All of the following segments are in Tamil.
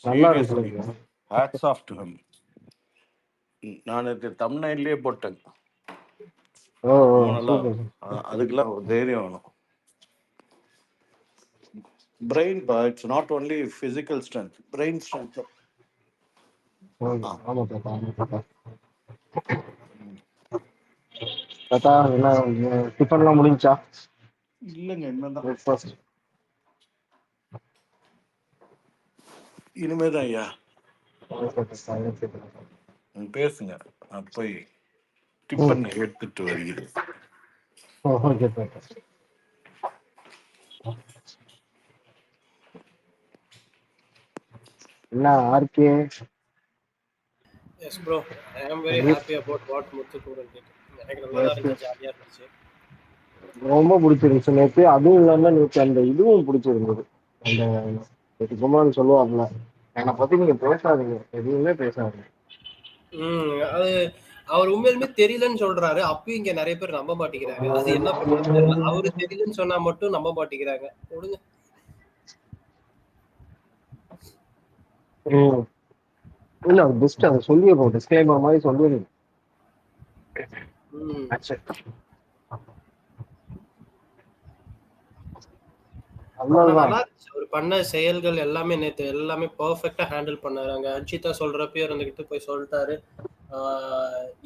நல்லா இருக்கு seriously bro. Hats off to him. நான் இதுக்கு தம்ப்நெயிலே போட்டேன். ஓ ஓ ரொம்ப நல்லா சூப்பர். அதுக்கெல்லாம் ஒரு தைரியம் வேணும். Brain it's not only physical strength, brain strength. ஆமா தாத்தா, ஆமா தாத்தா. தாத்தா என்ன டிஃபன்லாம் முடிஞ்சா? இல்லைங்க, இனிமேதான் பிரேக்ஃபாஸ்ட் இனிமேதான் ஐயா. ஓகே தாத்தா, ஓகே தாத்தா. பேசுங்க, நான் போய் டிஃபன் எடுத்துட்டு வருகிறேன். ஓகே தாத்தா. என்ன RK? S bro, I am very happy about what Muthukoodal did. எனக்கு நல்லா தான் இருந்துச்சு, ஜாலியாக இருந்துச்சு. ரொம்ப பிடிச்சிருந்துச்சு நேற்று. அதுவும் இல்லாம நேற்று அந்த இதுவும் பிடிச்சிருந்தது. அந்த குமான் சொல்லுவாங்கல்ல, என்னை பத்தி நீங்க பேசாதீங்க, எதுவுமே பேசாதீங்க. அது அவர் உண்மையிலுமே தெரியலன்னு சொல்றாரு, அப்பயும் இங்க நிறைய பேர் நம்ப மாட்டேங்கிறாங்க. அது என்ன பண்றதுன்னு தெரியல. அவரு தெரியலன்னு சொன்னா மட்டும் நம்ப மாட்டேங்கிறாங்க. விடுங்க. இல்ல அது பெஸ்ட், அதை சொல்லிடுறோம், டிஸ்க்ளைமர் மாதிரி சொல்லிடுங்க. நல்லா இருந்துச்சு. அவர் பண்ண செயல்கள் எல்லாமே நேற்று எல்லாமே பர்ஃபெக்டா ஹேண்டில் பண்ணாரு. அங்க அன்ஷிதா சொல்றப்பயே இருந்துகிட்டு போய் சொல்லிட்டாரு,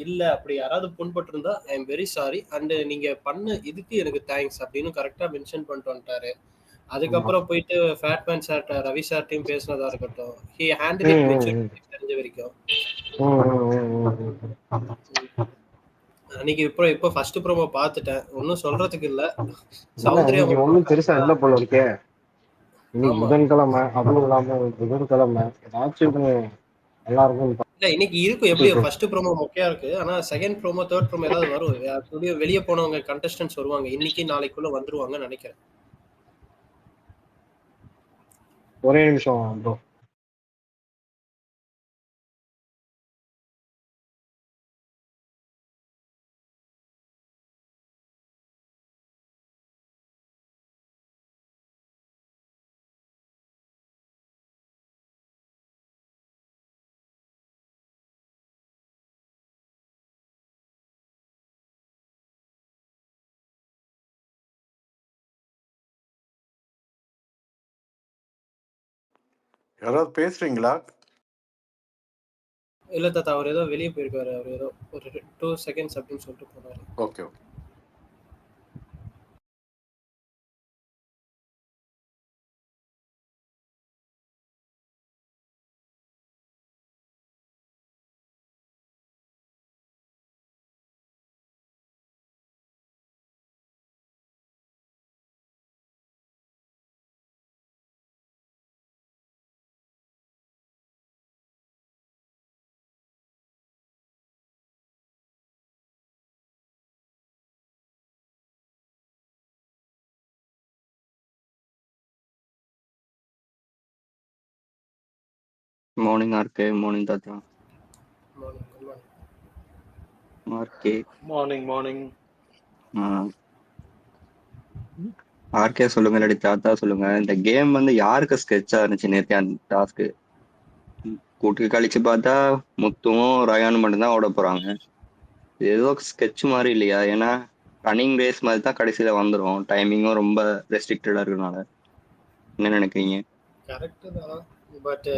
இல்ல அப்படி யாராவது புண்பட்டு இருந்தா I am very sorry, and நீங்க பண்ண இதுக்கு எனக்கு தேங்க்ஸ் அப்படின்னு கரெக்டா மென்ஷன் பண்ணிட்டு வந்துட்டாரு. அதுக்கப்புறம் போயிட்டு ஃபேட்மேன் சார்ட்ட ரவி சார்ட்டையும் பேசினதா இருக்கட்டும், ஹி ஹேண்டில் இட் மெச்சூரிட்டி தெரிஞ்ச வரைக்கும். அன்னைக்கு இப்போ ஃபர்ஸ்ட் ப்ரோமோ பார்த்துட்டேன், ஒன்னும் சொல்றதுக்கு இல்ல. சௌந்தர்யா ஒன்றும் பெருசா இல்ல போல இருக்கே. இன்னைக்கு ஆமா, புதன்கிழமை, அதுவும் இல்லாம புதன்கிழமை ஏதாச்சும் நல்லா இருக்கும். இல்ல இன்னைக்கு இருக்கும். எப்படி ஃபர்ஸ்ட் ப்ரோமோ மொக்கையா இருக்கு, ஆனா செகண்ட் ப்ரோமோ தேர்ட் ப்ரோமோ ஏதாவது வரும். வெளியே போனவங்க கண்டஸ்டன்ஸ் வருவாங்க, இன்னைக்கு நாளைக்குள்ள வந்துருவாங்கன்னு நினைக்கிறேன். ஒரே நிமிஷம் ப்ரோ. யாராவது பேசுறீங்களா? இல்ல தாத்தா, அவர் ஏதோ வெளியே போயிருக்காரு. அவர் ஏதோ ஒரு 2 seconds அப்படின்னு சொல்லிட்டு போனாரு. Okay okay. Morning RK. Morning தாத்தா. RK morning. ஆர்கே சொல்லுங்க, இல்லாட்டி தாத்தா சொல்லுங்க. இந்த கேம் வந்து யாருக்கு ஸ்கெட்சா இருந்துச்சு நேற்று அந்த டாஸ்க்கு? கூட்டுக்கு கழிச்சு பார்த்தா முத்துவும் ரயானும் மட்டும்தான் ஓட போறாங்க. ஏதோ ஸ்கெட்ச் மாதிரி இல்லையா? ஏன்னா ரன்னிங் ரேஸ் மாதிரி தான் கடைசியில வந்துடும். டைமிங்கும் ரொம்ப ரெஸ்ட்ரிக்டடா இருக்கிறதுனால. என்ன நினைக்கிறீங்க? கரெக்டு தான், பட்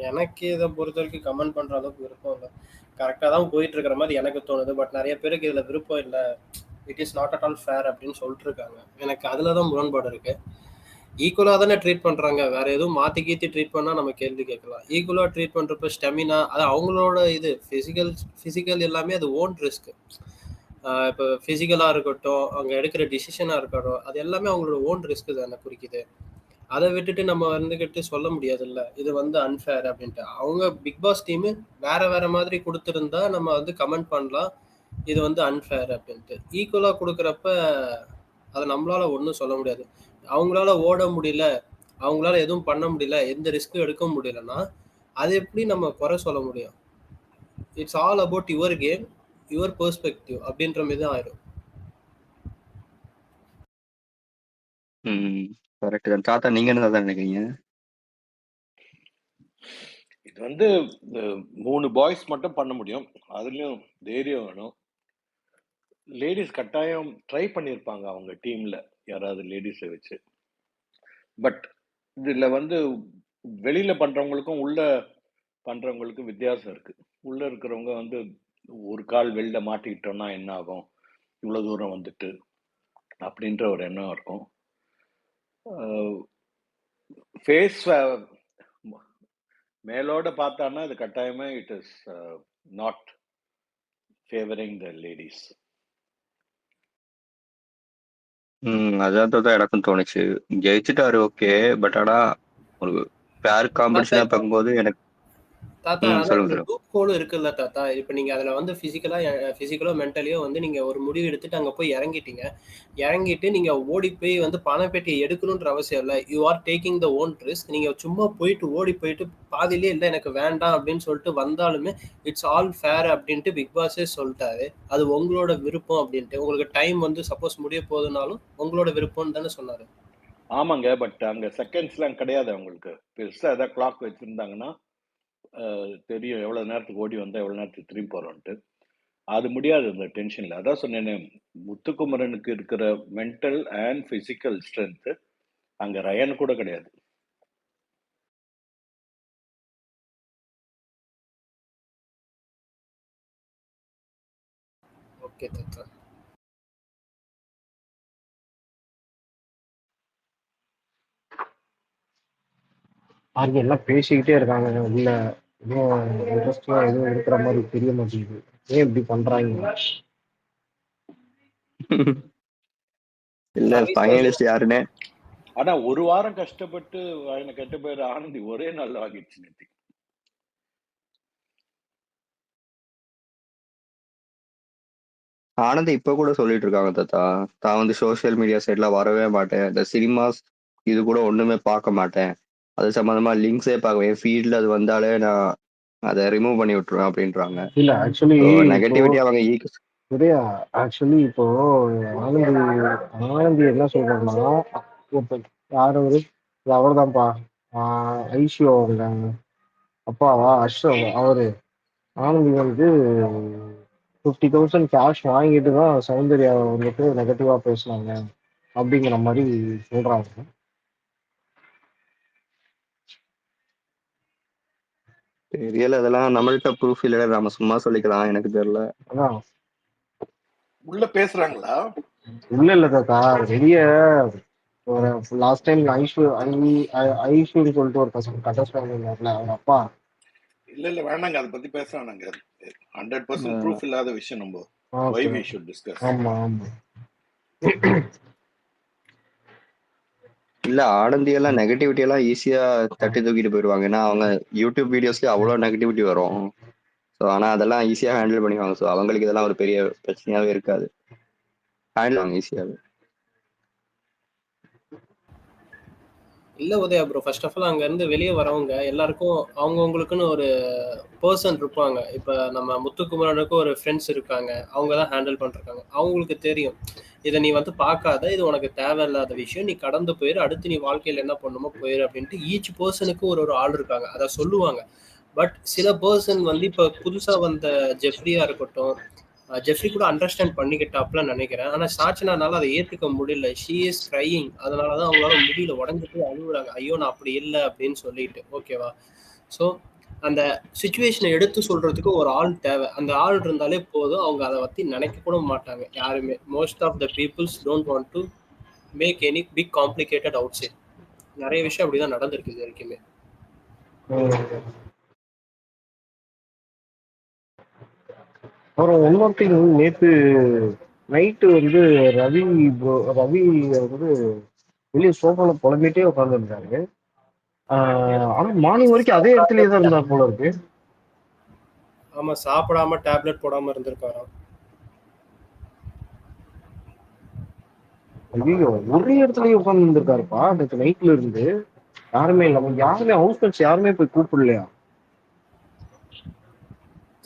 எனக்கு இதை பொறுத்த வரைக்கும் கமெண்ட் பண்ற அளவுக்கு விருப்பம் இல்லை. கரெக்டாக தான் போயிட்டு இருக்கிற மாதிரி எனக்கு தோணுது. பட் நிறைய பேருக்கு இதில் விருப்பம் இல்லை, it is not at all fair அப்படின்னு சொல்லிட்டு இருக்காங்க. எனக்கு அதில் தான் முரண்பாடு இருக்கு. ஈக்குவலாக தானே ட்ரீட் பண்ணுறாங்க, வேற எதுவும் மாற்றி கீத்தி ட்ரீட் பண்ணால் நம்ம கேள்வி கேட்கலாம். ஈக்குவலாக ட்ரீட் பண்ணுறப்ப ஸ்டெமினா அது அவங்களோட இது ஃபிசிக்கல் எல்லாமே அது ஓன் ரிஸ்க். இப்போ ஃபிசிக்கலாக இருக்கட்டும், அவங்க எடுக்கிற டிசிஷனாக இருக்கட்டும், அது எல்லாமே அவங்களோட ஓன் ரிஸ்க் தானே குறிக்குது. அதை விட்டுட்டு நம்ம வந்துக்கிட்டு சொல்ல முடியாதுல்ல இது வந்து அன்ஃபேர் அப்படின்ட்டு. அவங்க பிக் பாஸ் டீமு வேற மாதிரி கொடுத்துருந்தா நம்ம வந்து கமெண்ட் பண்ணலாம் இது வந்து அன்ஃபேர் அப்படின்ட்டு. ஈக்குவலாக கொடுக்குறப்ப அதை நம்மளால ஒன்றும் சொல்ல முடியாது. அவங்களால ஓட முடியல, அவங்களால எதுவும் பண்ண முடியல, எந்த ரிஸ்க்கும் எடுக்க முடியலன்னா அது எப்படி நம்ம குறை சொல்ல முடியும்? It's all about your game, your perspective அப்படின்ற மாதிரி தான் ஆயிடும். கரெக்ட் தான் தாத்தா. நீங்க என்ன தாத்தா நினைக்கிறீங்க? இது வந்து 3 பாய்ஸ் மட்டும் பண்ண முடியும். அதுலயும் தைரியம் வேணும். லேடிஸ் கட்டாயம் ட்ரை பண்ணியிருப்பாங்க அவங்க டீம்ல யாராவது லேடிஸை வச்சு. பட் இதுல வந்து வெளியில பண்றவங்களுக்கும் உள்ள பண்றவங்களுக்கும் வித்தியாசம் இருக்கு. உள்ள இருக்கிறவங்க வந்து ஒரு கால் வெளில மாட்டிக்கிட்டோம்னா என்ன ஆகும், இவ்வளவு தூரம் வந்துட்டு அப்படின்ற ஒரு எண்ணம் இருக்கும். ஃபேஸ் மேலோட பார்த்தான்னா இது கட்டாயமே it is not favouring the ladies. அதான் தான் எனக்கும் தோணுச்சு. ஜெயிச்சுட்டாரு ஓகே, பட் ஆனா ஒரு ஃபேர் காம்படிஷனா தாத்தா பார்க்கும்போது எனக்கு தாத்தா அதான் சொல்லுங்க ஒரு சொல்லுங்க. லூப் ஹோலும் இருக்குல்ல தாத்தா. இப்போ நீங்க அதுல வந்து பிசிக்கலோ மென்டலியோ வந்து நீங்க ஒரு முடிவு எடுத்துட்டு அங்க போய் இறங்கிட்டீங்க. இறங்கிட்டு நீங்க ஓடி போய் வந்து பணப்பெட்டியை எடுக்கணுன்ற அவசியம் இல்லை. You are taking the own risk. நீங்க சும்மா போயிட்டு ஓடி போயிட்டு பாதியிலே இல்லை எனக்கு வேண்டாம் அப்படின்னு சொல்லிட்டு வந்தாலுமே இட்ஸ் ஆல் ஃபேர் அப்படின்ட்டு பிக் பாஸே சொல்லிட்டாரு. அது உங்களோட விருப்பம் அப்படின்ட்டு. உங்களுக்கு டைம் வந்து சப்போஸ் முடிய போகுதுனாலும் உங்களோட விருப்பம்னு தானே சொன்னாரு. ஆமாங்க, பட் அங்க செகண்ட்ஸ்லாம் கிடையாது. அவங்களுக்கு பெருசா ஏதாவது கிளாக் வச்சிருந்தாங்கன்னா தெரியும் எவ்வளவு நேரத்துக்கு ஓடி வந்தா எவ்வளவு நேரத்துக்கு திரும்பி போறோம்ட்டு. அது முடியாது அந்த டென்ஷன்ல. அதான் சொன்னேனே, முத்துக்குமரனுக்கு இருக்கிற மென்டல் அண்ட் பிசிக்கல் ஸ்ட்ரென்த் அங்க ரயன் கூட கிடையாது. ஓகே தாத்தா. ஆர்கே எல்லாம் பேசிக்கிட்டே இருக்காங்க உள்ள. எதுவும் இன்ட்ரெஸ்டிங்கா எதுவும் இருக்கிற மாதிரி தெரிய மாட்டேங்குது. ஏன் இப்படி பண்றாங்க? இல்ல ரவி சார் ஃபைனலிஸ்ட் யாருன்னு ஆனா ஒரு வாரம் கஷ்டப்பட்டு வாங்கின கெட்ட பேர் ஆனந்தி ஒரே நாள் வாங்கிடுச்சு நேத்தி. ஆனந்த் இப்ப கூட சொல்லிட்டு இருக்காங்க தாத்தா, தான் வந்து சோஷியல் மீடியா சைட்ல வரவே மாட்டேன், இந்த சினிமாஸ் இது கூட ஒண்ணுமே பார்க்க மாட்டேன், அது சம்பந்தமா லிங்க்ஸே பார்க்க ஃபீல்ட்ல அது வந்தாலே நான் அதை ரிமூவ் பண்ணி விட்டுருவேன் அப்படின்றாங்க. இல்ல ஆக்சுவலி இப்போ நெகட்டிவிட்டி அவங்க சரியா, ஆக்சுவலி இப்போ ஆனந்தி ஆனந்தி என்ன சொல்றாங்கன்னா, இப்போ யார் அவரு? அவர்தான்ப்பா, ஐஷு அவங்க அப்பாவா அஷ்ரவ் அவரு. ஆனந்தி வந்து 50,000 கேஷ் வாங்கிட்டு தான் சௌந்தர்யா வந்துட்டு நெகட்டிவா பேசுனாங்க அப்படிங்கிற மாதிரி சொல்றாங்க. தெரியல, அதெல்லாம் நம்மள்ட்ட ப்ரூஃப் இல்ல, நம்ம சும்மா சொல்லிக்கலாம், எனக்கு தெரியல. அதான் உள்ள பேசுறாங்களா? இல்ல தாத்தா, வெளிய ஒரு லாஸ்ட் டைம் ஐஷுன்னு சொல்லிட்டு ஒரு பசங்க கட்டஸ்டாங்க அவங்க அப்பா. இல்ல வேணாங்க, அதை பத்தி பேசுறாங்க. 100% ப்ரூஃப் இல்லாத விஷயம். நம்ம why we should discuss. ஆமா ஆமா. இல்ல ஆனந்தி எல்லாம் நெகட்டிவிட்டி எல்லாம் ஈஸியா தட்டி தூக்கிட்டு போயிடுவாங்க. ஏன்னா அவங்க யூடியூப் வீடியோஸ்ல அவ்வளவு நெகட்டிவிட்டி வரும். ஸோ ஆனா அதெல்லாம் ஈஸியா ஹேண்டில் பண்ணிக்குவாங்க. ஸோ அவங்களுக்கு இதெல்லாம் ஒரு பெரிய பிரச்சனையாவே இருக்காது, ஹேண்டில் ஆகும் ஈஸியாவே. இல்ல Udhaya bro, first of all அங்க இருந்து வெளியே வரவங்க எல்லாருக்கும் அவங்கவுங்களுக்குன்னு ஒரு பர்சன் இருப்பாங்க. இப்ப நம்ம முத்துக்குமரனுக்கு ஒரு ஃப்ரெண்ட்ஸ் இருக்காங்க, அவங்க தான் ஹேண்டில் பண்ணிருக்காங்க. அவங்களுக்கு தெரியும் இதை நீ வந்து பார்க்காத, இது உனக்கு தேவையில்லாத விஷயம், நீ கடந்து போயிரு, அடுத்து நீ வாழ்க்கையில என்ன பண்ணுமோ போயிரு அப்படின்ட்டு ஈச் பர்சனுக்கு ஒரு ஒரு ஆள் இருக்காங்க, அதை சொல்லுவாங்க. பட் சில பர்சன் வந்து இப்ப புதுசா வந்த ஜெஃப்ரியா இருக்கட்டும், ஜெஃப்ரி கூட அண்டர்ஸ்டாண்ட் பண்ணிக்கிட்டாப்ல நினைக்கிறேன். ஆனா சாச்சனானால அதை ஏத்துக்க முடியல. She is crying. அதனாலதான் அவங்களால முடியல, உடஞ்சு போய் அழுகுறாங்க, ஐயோ நான் அப்படி இல்லை அப்படின்னு சொல்லிட்டு. ஓகேவா? ஸோ அந்த சுச்சுவேஷனை எடுத்து சொல்றதுக்கு ஒரு ஆள் தேவை. அந்த ஆள் இருந்தாலே போதும், அவங்க அதை பத்தி நினைக்க கூட மாட்டாங்க யாருமே. Most of the peoples don't want to make any big complicated outside. நிறைய விஷயம் அப்படிதான் நடந்திருக்கு இது வரைக்குமே. அப்புறம் இன்னொருத்திங், நேத்து நைட்டு வந்து ரவி வந்து வெளியே சோஃபால புலம்பிட்டே உட்காந்துருந்தாரு. ஆனா மார்னிங் வரைக்கும் அதே இடத்துலயே தான் இருந்தார் போல இருக்கு. ஆமா, சாப்பிடாம டேப்லெட் போடாம இருந்திருக்காராம். ஐயோ, ஒரே இடத்துலயே உட்கார்ந்து இருந்திருக்காருப்பா நேற்று நைட்ல இருந்து. யாருமே இல்லை, யாருமே ஹவுஸ் மேட்ஸ் யாருமே போய் கூப்பிடலையா?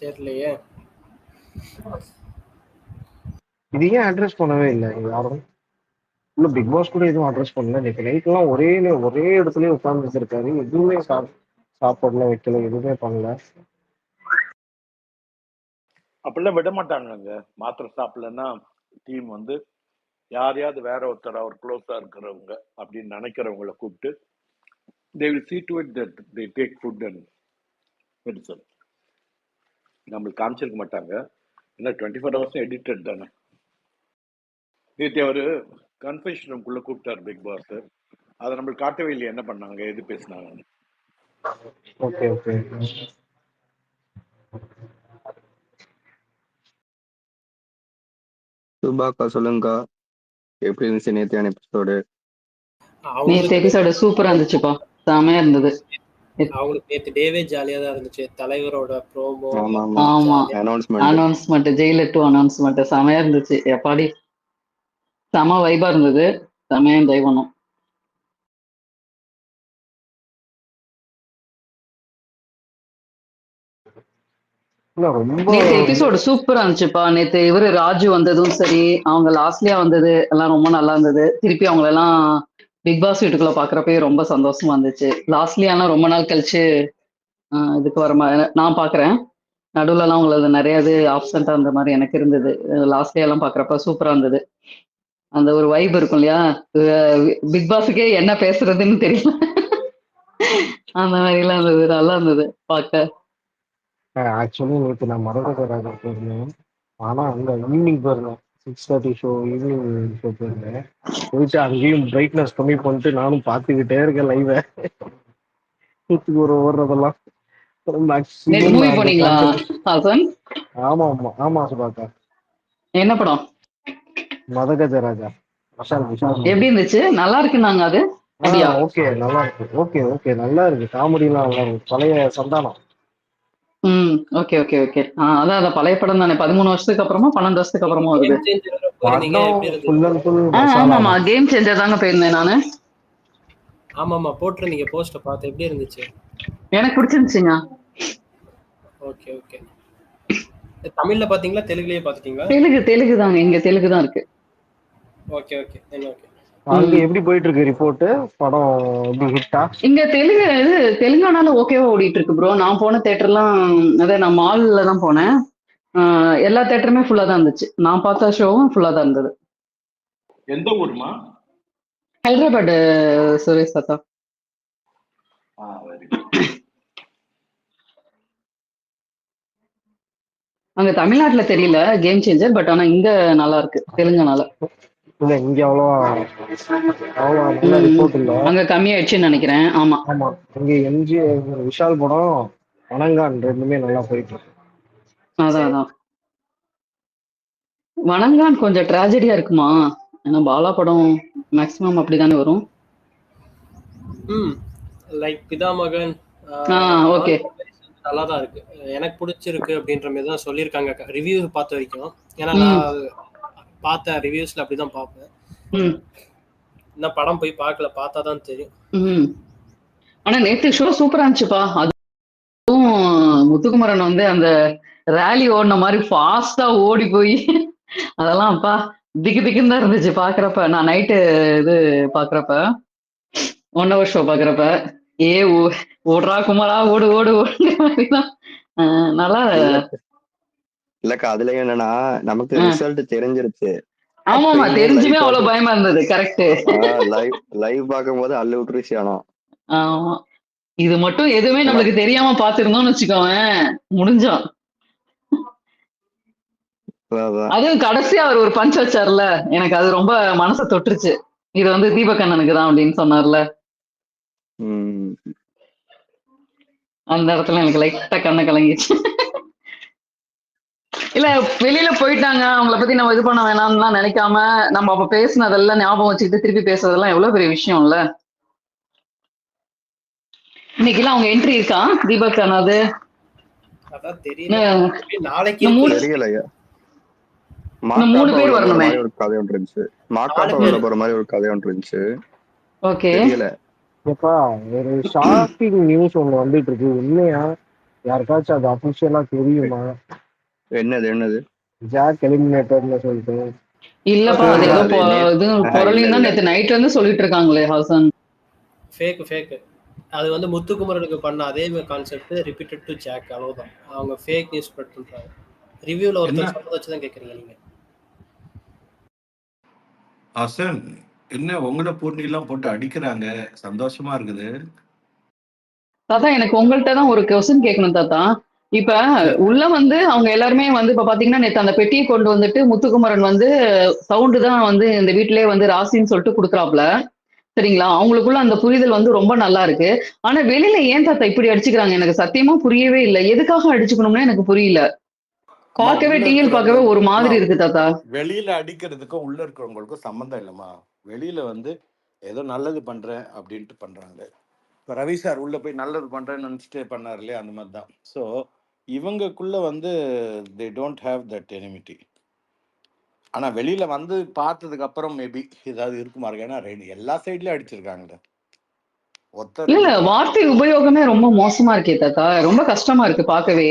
தெரியலையே. இது ஏன் அட்ரஸ் பண்ணவே இல்லை யாரும்? இல்ல பிக் பாஸ் கூட எதுவும் அட்ரஸ் பண்ணல. நேற்று நைட் எல்லாம் ஒரே இடத்துலயே உட்கார்ந்து இருக்காரு, எதுவுமே சாப்பாடுலாம் வைக்கல, எதுவுமே பண்ணல. அப்படிலாம் விட மாட்டாங்கங்க. மாத்திரை சாப்பிடலன்னா டீம் வந்து யாரையாவது வேற ஒருத்தர் அவர் க்ளோஸா இருக்கிறவங்க அப்படின்னு நினைக்கிறவங்கள கூப்பிட்டு they will see to it that they take food and medicine. நம்மளுக்கு காமிச்சிருக்க மாட்டாங்க, ஏன்னா 24 ஹவர்ஸும் எடிட்டட் தானே. நேற்று அவர் கன்ஃபெஷன் ரூம்குள்ள கூப்பிட்டார் பிக் பாஸ். அதை நம்மளுக்கு காட்டவே இல்லையே என்ன பண்ணாங்க, எது பேசினாங்க. Okay okay. சுபாக்கா சொல்லுங்கக்கா, எப்படி இருந்துச்சு நேத்தியான எபிசோடு? நேற்று எபிசோடு சூப்பரா இருந்துச்சுப்பா, செமையா இருந்தது. அவங்களுக்கு நேற்று டேவே ஜாலியா தான் இருந்துச்சு. தலைவரோட ப்ரோமோ, ஆமா அனௌன்ஸ்மெண்ட் அனௌன்ஸ்மெண்ட், ஜெயில 2 அனௌன்ஸ்மெண்ட் செமையா இருந்துச்சு. எப்பாடி செம வைபா இருந்தது, செமையா என்ஜாய் பண்ணோம். இல்ல ரொம்ப நேற்று எபிசோடு சூப்பரா இருந்துச்சுப்பா. நேற்று இவரு ராஜு வந்ததும் சரி, அவங்க லாஸ்ட்லயா வந்தது எல்லாம் ரொம்ப நல்லா இருந்தது. திருப்பி அவங்கள எல்லாம் பிக் பாஸ் வீட்டுக்குள்ள பாக்குறப்பயே ரொம்ப சந்தோஷமா இருந்துச்சு. லாஸ்ட்லயாலாம் ரொம்ப நாள் கழிச்சு இதுக்கு வர மாதிரி நான் பாக்குறேன். நடுவுல எல்லாம் உங்களுக்கு நிறைய இது ஆப்சண்டா இருந்த மாதிரி எனக்கு இருந்தது. லாஸ்ட்லயா எல்லாம் பாக்குறப்ப சூப்பரா இருந்தது. அந்த ஒரு வைப் இருக்கும் இல்லையா, பிக் பாஸுக்கே என்ன பேசுறதுன்னு தெரியல, அந்த மாதிரி எல்லாம் இருந்தது. நல்லா இருந்தது பார்க்க. ஆக்சுவலி நேற்று நான் மரகதராஜா போயிருந்தேன். ஆனா அங்க ஈவினிங் போயிருந்தேன், 6:30 ஷோ, ஈவினிங் ஷோ போயிருந்தேன். போயிட்டு அங்கேயும் பிரைட்னஸ் கம்மி பண்ணிட்டு நானும் பார்த்துக்கிட்டே இருக்கேன் லைவ. நூற்றுக்கு ஒரு ஓடுறதெல்லாம் நேற்று மேக்ஸிமம் மூவி நான் அந்த போனீங்களா கான்செப்ட். ஹாசன்? ஆமா ஆமா ஆமா சுபாக்கா. என்ன படம்? மதகஜராஜா. விஷால் விஷால் எப்படி இருந்துச்சு? நல்லா இருக்குன்னாங்க அது. அப்படியா? ஓகே நல்லா இருக்கு. ஓகே ஓகே நல்லா இருக்கு. காமெடிலாம் நல்லா இருக்கு. பழைய சந்தானம். Okay okay okay. அதான் அதான் பழைய படம் தானே. 13 வருஷத்துக்கு அப்புறமா 12 வருஷத்துக்கு அப்புறமா வருது. கேம் சேஞ்சர் போயிருந்தீங்க, படம் எப்படி இருந்துச்சு? ஃபுல் அண்ட் ஃபுல் ஆமாமா மசாலா. கேம் சேஞ்சர் தாங்க போயிருந்தேன் நானு. ஆமாமா போட்டிருந்தீங்க, போஸ்ட பார்த்து. எப்படி இருந்துச்சு? எனக்கு பிடிச்சிருந்துச்சுங்க. Okay okay. தமிழ்ல பாத்தீங்களா, தெலுங்குலயே பாத்துட்டீங்களா? தெலுங்கு தாங்க, இங்க தெலுங்கு தான் இருக்கு. Okay okay okay. அங்க எப்படி போயிட்டு இருக்கு ரிப்போர்ட்? படம் எப்படி ஹிட்டா? இங்க தெலுங்கானால ஓகேவா ஓடிட்டு இருக்கு ப்ரோ. நான் போன தேட்டர்லாம், அதே நான் மால்ல தான் போனேன். எல்லா தேட்டருமே ஃபுல்லா தான் இருந்துச்சு. நான் பார்த்த ஷோவும் ஃபுல்லா தான் இருந்தது. எந்த ஊர்மா? ஹைதராபாத் சுரேஷ் தாத்தா. அங்க தமிழ்நாட்டுல தெரியல கேம் சேஞ்சர், பட் ஆனா இங்க நல்லா இருக்கு தெலுங்கானால. இல்ல இங்க அவ்வளவா நல்ல ரிப்போர்ட் இல்ல. அங்க கம்மியாயிடுச்சுன்னு நினைக்கிறேன். ஆமா ஆமா இங்க எம்ஜி விஷால் படம் வணங்கான் ரெண்டுமே நல்லா போயிட்டு இருக்கு. அதான் வணங்கான் கொஞ்சம் ட்ராஜடியா இருக்குமா, ஏன்னா பாலா படம் மேக்சிமம் அப்படிதானே வரும். லைக் பிதாமகன் ஓகே நல்லா தான் இருக்கு, எனக்கு பிடிச்சிருக்கு அப்படின்ற மாதிரி தான் சொல்லியிருக்காங்க ரிவ்யூ பார்த்த வரைக்கும். ஏன்னா நான் பார்த்த ரிவ்யூஸ்ல அப்படிதான் பார்ப்பேன். இன்னும் படம் போய் பார்க்கல, பார்த்தா தான் தெரியும். ஆனா நேத்து ஷோ சூப்பரா இருந்துச்சுப்பா. அதுவும் முத்துக்குமரன் வந்து அந்த ரேலி ஓடின மாதிரி ஃபாஸ்டா ஓடி போய் அதெல்லாம் அப்பா திக்கு திக்குன்னு தான் இருந்துச்சு பாக்குறப்ப. நான் நைட்டு இது பாக்குறப்ப 1 hour ஷோ பாக்குறப்ப ஓடுறா குமாரா ஓடு ஓடு ஓடுற மாதிரிதான். நல்லா இல்லக்கா, அதுல என்னன்னா நமக்கு ரிசல்ட் தெரிஞ்சிருச்சு. ஆமாமா தெரிஞ்சுமே அவ்வளவு பயமா இருந்தது. கரெக்ட். லைவ் பார்க்கும் போது அள்ளு விட்டுருச்சு. ஆமா இது மட்டும் எதுவுமே நம்மளுக்கு தெரியாம பாத்துருந்தோம்னு வச்சுக்கோவேன், முடிஞ்சோம். அதுவும் கடைசியா அவர் ஒரு பஞ்ச் வச்சார்ல, எனக்கு அது ரொம்ப மனசை தொட்டுருச்சு. இது வந்து தீபகண்ணனுக்கு தான் அப்படின்னு சொன்னார்ல, அந்த இடத்துல எனக்கு லைட்டா கண்ணை கலங்கிச்சு. இல்ல வெளியில போயிட்டாங்க, அவங்கள பத்தி நம்ம இது பண்ண வேணாம்லாம் நினைக்காம நம்ம அப்ப பேசினதெல்லாம் ஞாபகம் வச்சுக்கிட்டு திருப்பி பேசுறதெல்லாம் எவ்வளவு பெரிய விஷயம் இல்ல. இன்னைக்கு எல்லாம் அவங்க என்ட்ரி இருக்கா தீபக் அண்ணாது? அதான் தெரியல, நாளைக்கு தெரியலையா. 3 பேர் வரணுமே. ஒரு கதை ஒன்று இருந்துச்சு, மாக்காப்பா உள்ள போற மாதிரி ஒரு கதை ஒன்று இருந்துச்சு. ஓகே தெரியல. எப்பா ஒரு ஷாக்கிங் நியூஸ் ஒண்ணு வந்துட்டு இருக்கு, உண்மையா யாருக்காச்சும் அது அபிஷியலா தெரியுமா? என்னது? ஜாக் எலிமினேட்டர்னு சொல்லிட்டு. இல்லப்பா அது ஏதோ இது பொருளையும் தான் நேத்து நைட்ல இருந்து சொல்லிட்டு இருக்காங்களே ஹாசன். ஃபேக் அது வந்து முத்துக்குமரனுக்கு பண்ண அதே கான்செப்ட் ரிப்பீட்டட் டு ஜாக், அவ்வளவுதான். அவங்க ஃபேக் நியூஸ் ஸ்ப்ரெட் பண்றாங்க. ரிவ்யூல என்ன ஒருத்தர் சொல்றத வச்சு தான் கேக்குறீங்க நீங்க. ஹசன், என்ன உங்களோட பூர்ணி எல்லாம் போட்டு அடிக்கிறாங்க, சந்தோஷமா இருக்குது. தாத்தா எனக்கு உங்கள்ட்ட தான் ஒரு கொஸ்டின் கேட்கணும் தாத்தா. இப்ப சரி. உள்ள வந்து அவங்க எல்லாருமே வந்து இப்ப பாத்தீங்கன்னா நேத்து அந்த பெட்டியை கொண்டு வந்துட்டு முத்துக்குமரன் வந்து சவுண்டு தான் வந்து இந்த வீட்டிலேயே வந்து ராசின்னு சொல்லிட்டு கொடுக்குறாப்ல. சரிங்களா? அவங்களுக்குள்ள அந்த புரிதல் வந்து ரொம்ப நல்லா இருக்கு. ஆனா வெளியில ஏன் தாத்தா இப்படி அடிச்சுக்கிறாங்க? எனக்கு சத்தியமா புரியவே இல்ல. எதுக்காக அடிச்சுக்கணும்னு எனக்கு புரியல. அம்மா, பார்க்கவே உள்ள டிஎல் இருக்கிறவங்க பார்க்கவே ஒரு அம்மா, மாதிரி இருக்கு தாத்தா. வெளியில அடிக்கிறதுக்கும் உள்ள இருக்கிறவங்களுக்கும் சம்மந்தம் இல்லைம்மா. வெளியில வந்து ஏதோ நல்லது பண்றேன் அப்படின்ட்டு பண்றாங்க. இப்போ ரவி சார் உள்ள போய் நல்லது பண்றேன்னு நினைச்சிட்டு பண்ணார் இல்லையா, அந்த மாதிரி தான். ஸோ இவங்களுக்குள்ள வந்து they don't have that enmity. ஆனா வெளியில வந்து பார்த்ததுக்கு அப்புறம் மேபி ஏதாவது இருக்குமா இருக்கு. ஏன்னா எல்லா சைட்லயும் அடிச்சிருக்காங்கல்ல, ஒத்த இல்ல ரெண்டு பேர். வார்த்தை உபயோகமே ரொம்ப மோசமா இருக்கே தாத்தா. ரொம்ப கஷ்டமா இருக்கு பார்க்கவே.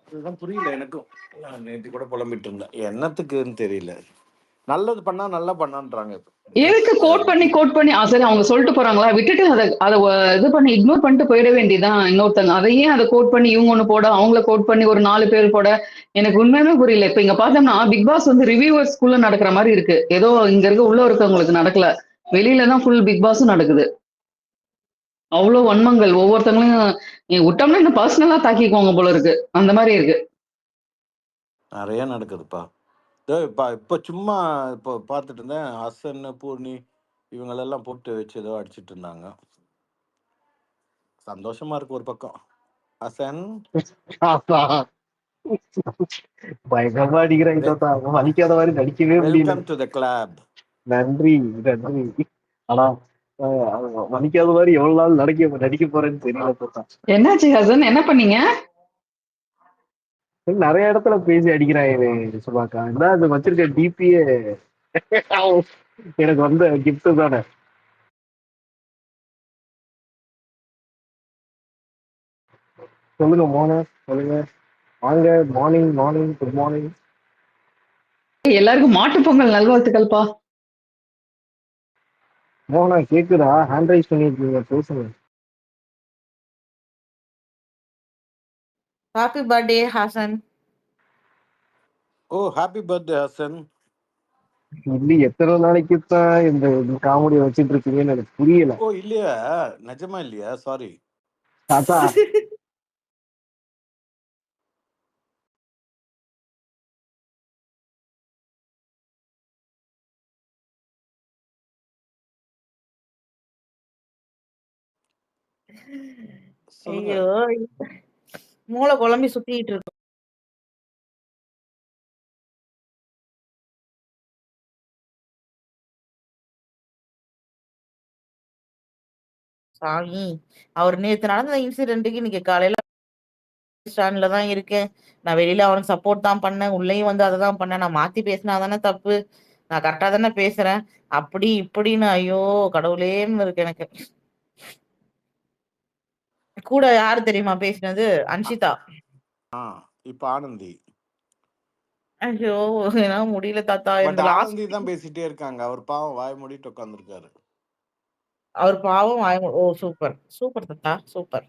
அதுதான் புரியல எனக்கும். நான் நேற்று கூட புலம்பிட்டு இருந்தேன், என்னத்துக்குன்னு தெரியல. நல்லது பண்ணா நல்லா பண்ணான்றாங்க. எதுக்கு கோட் பண்ணி சரி அவங்க சொல்லிட்டு போறாங்களா விட்டுட்டு அதை இது பண்ணி இக்னோர் பண்ணிட்டு போயிட வேண்டியதான் இன்னொருத்தங்க. அதையே அதை கோட் பண்ணி இவங்க ஒண்ணு போட அவங்கள கோட் பண்ணி ஒரு 4 பேர் போட எனக்கு உண்மையுமே புரியல. இப்ப இங்க பார்த்தோம்னா பிக் பாஸ் வந்து ரிவ்யூவர்ஸ்குள்ள நடக்கிற மாதிரி இருக்கு. ஏதோ இங்க இருக்க உள்ள இருக்கவங்களுக்கு நடக்கல, வெளியில தான் ஃபுல் பிக் பாஸும் நடக்குது. அவ்வளவு வன்மங்கள் ஒவ்வொருத்தவங்களையும் விட்டோம்னா இன்னும் பர்சனலா தாக்கிக்குவாங்க போல இருக்கு. அந்த மாதிரி இருக்கு. நிறைய நடக்குதுப்பா. இப்போ சும்மா இப்போ பார்த்துட்டு இருந்தேன், ஹசன் பூர்ணி இவங்களெல்லாம் போட்டு வச்சு ஏதோ அடிச்சிட்டு இருந்தாங்க. சந்தோஷமா இருக்கு ஒரு பக்கம். ஹசன், பயங்கரமா அடிக்கிறாங்க தாத்தா. வலிக்காத மாதிரி நடிக்கவே முடியல. Welcome to the club. நன்றி நன்றி. ஆனா வலிக்காத மாதிரி எவ்வளவு நாள் நடிக்க போறேன்னு தெரியல தாத்தா. என்னாச்சு ஹசன், என்ன பண்ணீங்க? நிறைய இடத்துல பேசி அடிக்கிறாங்க சுபாக்கா. இதான் அது வச்சிருக்க டிபியே எனக்கு வந்த கிஃப்ட் தானே. சொல்லுங்க மோன, சொல்லுங்க. வாங்க. Morning morning, good morning. எல்லாருக்கும் மாட்டுப் பொங்கல் நல்வாழ்த்துக்கள்ப்பா. மோனா கேக்குதா? ஹேண்ட் ரைஸ் பண்ணிருக்கீங்க, பேசுங்க. Happy birthday Hasan. Oh, happy birthday Hasan. இல்ல எத்தனை நாளைக்கு தான் இந்த காமெடி வச்சிட்டு இருக்கீங்கன்னு எனக்கு புரியல ஓ இல்லையா, நிஜமா இல்லையா? சாரி தாத்தா. சொல்லுங்க. ஐயோ, மூளை குழம்பி சுத்திட்டு இருக்கு சாமி. அவர் நேத்து நடந்த இன்சிடென்ட்டுக்கு இன்னைக்கு காலையில ஸ்டாண்ட்ல தான் இருக்கேன். நான் வெளியில அவனுக்கு சப்போர்ட் தான் பண்ணேன், உள்ளேயும் வந்து அதை தான் பண்ணேன். நான் மாத்தி பேசினா தானே தப்பு, நான் கரெக்டா தானே பேசுறேன், அப்படி இப்படின்னு. ஐயோ கடவுளேன்னு இருக்கு எனக்கு. கூட யாரு தெரியுமா பேசினது? அன்ஷிதா. இப்ப ஆனந்தி. ஐயோ என்னால முடியல தாத்தா. பட் இந்த லாஸ்ட் ஆனந்தி தான் பேசிட்டே இருக்காங்க. அவர் பாவம் வாய் மூடிட்டு உட்காந்துருக்காரு. அவர் பாவம் ஓ சூப்பர் சூப்பர் தாத்தா சூப்பர்.